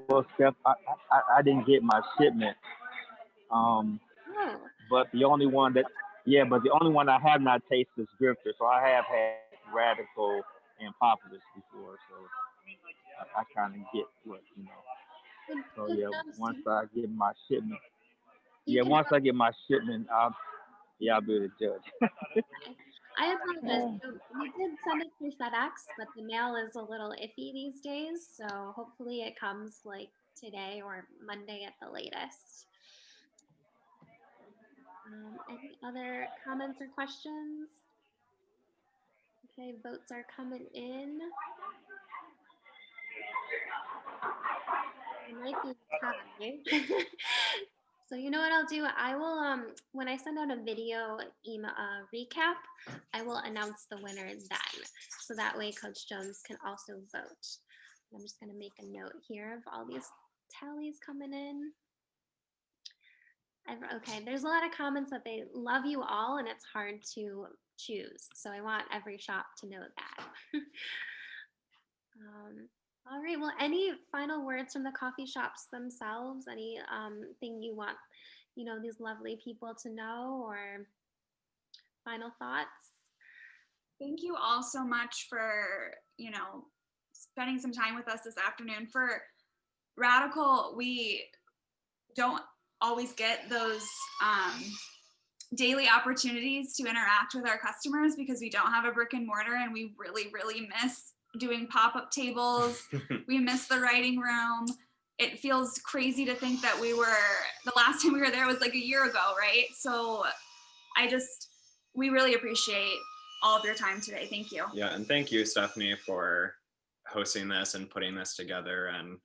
Well, Steph, I didn't get my shipment. But the only one I have not tasted is Drifter. So I have had Radical and Populace before. So I kind of get what. So yeah, once I get my shipment, I'll be able to judge. I apologize. So we did send it through FedEx, but the mail is a little iffy these days. So hopefully it comes like today or Monday at the latest. Any other comments or questions? Okay, votes are coming in. It might be time. So you know what I'll do? I will, when I send out a video email recap, I will announce the winner then. So that way Coach Jones can also vote. I'm just gonna make a note here of all these tallies coming in. Okay, there's a lot of comments that they love you all and it's hard to choose. So I want every shop to know that. All right, well, any final words from the coffee shops themselves? Any thing you want, these lovely people to know, or final thoughts? Thank you all so much for, spending some time with us this afternoon. For Radical, we don't always get those daily opportunities to interact with our customers because we don't have a brick and mortar, and we really, really miss doing pop-up tables. We miss the writing room. It feels crazy to think that the last time we were there was like a year ago, right? So we really appreciate all of your time today. Thank you. Yeah, and thank you, Stephanie, for hosting this and putting this together, and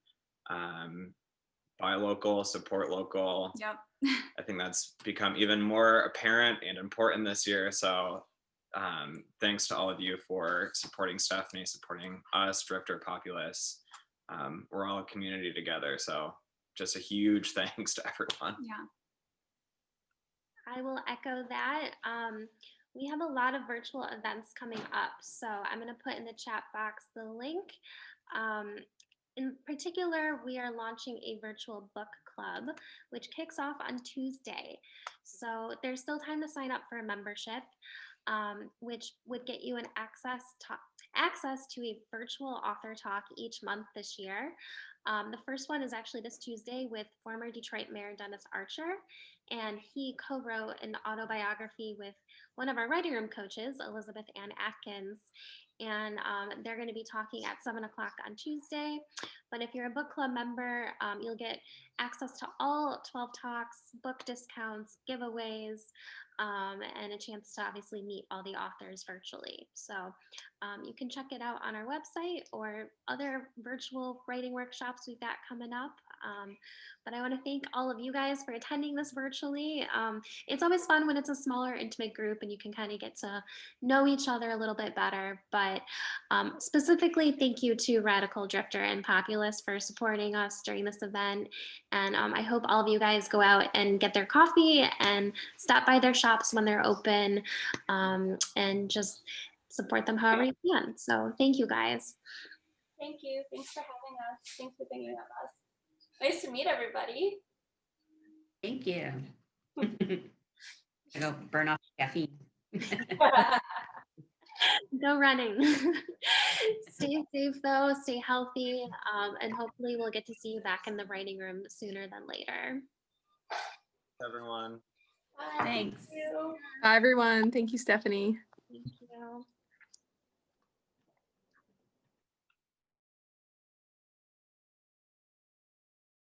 buy local, support local. Yep. I think that's become even more apparent and important this year. So thanks to all of you for supporting Stephanie, supporting us, Drifter, Populace. We're all a community together. So just a huge thanks to everyone. Yeah. I will echo that. We have a lot of virtual events coming up. So I'm going to put in the chat box the link. In particular, we are launching a virtual book club, which kicks off on Tuesday. So there's still time to sign up for a membership, which would get you an access to a virtual author talk each month this year. The first one is actually this Tuesday with former Detroit Mayor Dennis Archer, and he co-wrote an autobiography with one of our writing room coaches, Elizabeth Ann Atkins, and they're going to be talking at 7 o'clock on Tuesday. But if you're a book club member, you'll get access to all 12 talks, book discounts, giveaways, and a chance to obviously meet all the authors virtually. So you can check it out on our website or other virtual writing workshops we've got coming up. But I want to thank all of you guys for attending this virtually. It's always fun when it's a smaller, intimate group and you can kind of get to know each other a little bit better. But specifically, thank you to Radical Drifter and Populace for supporting us during this event. And I hope all of you guys go out and get their coffee and stop by their shops when they're open, and just support them however you can. So thank you guys. Thank you. Thanks for having us. Thanks for thinking of us. Nice to meet everybody. Thank you. I go burn off caffeine. Go running. Stay safe though, stay healthy, and hopefully we'll get to see you back in the writing room sooner than later. Everyone. Bye. Thanks. Thank you. Bye, everyone. Thank you, Stephanie.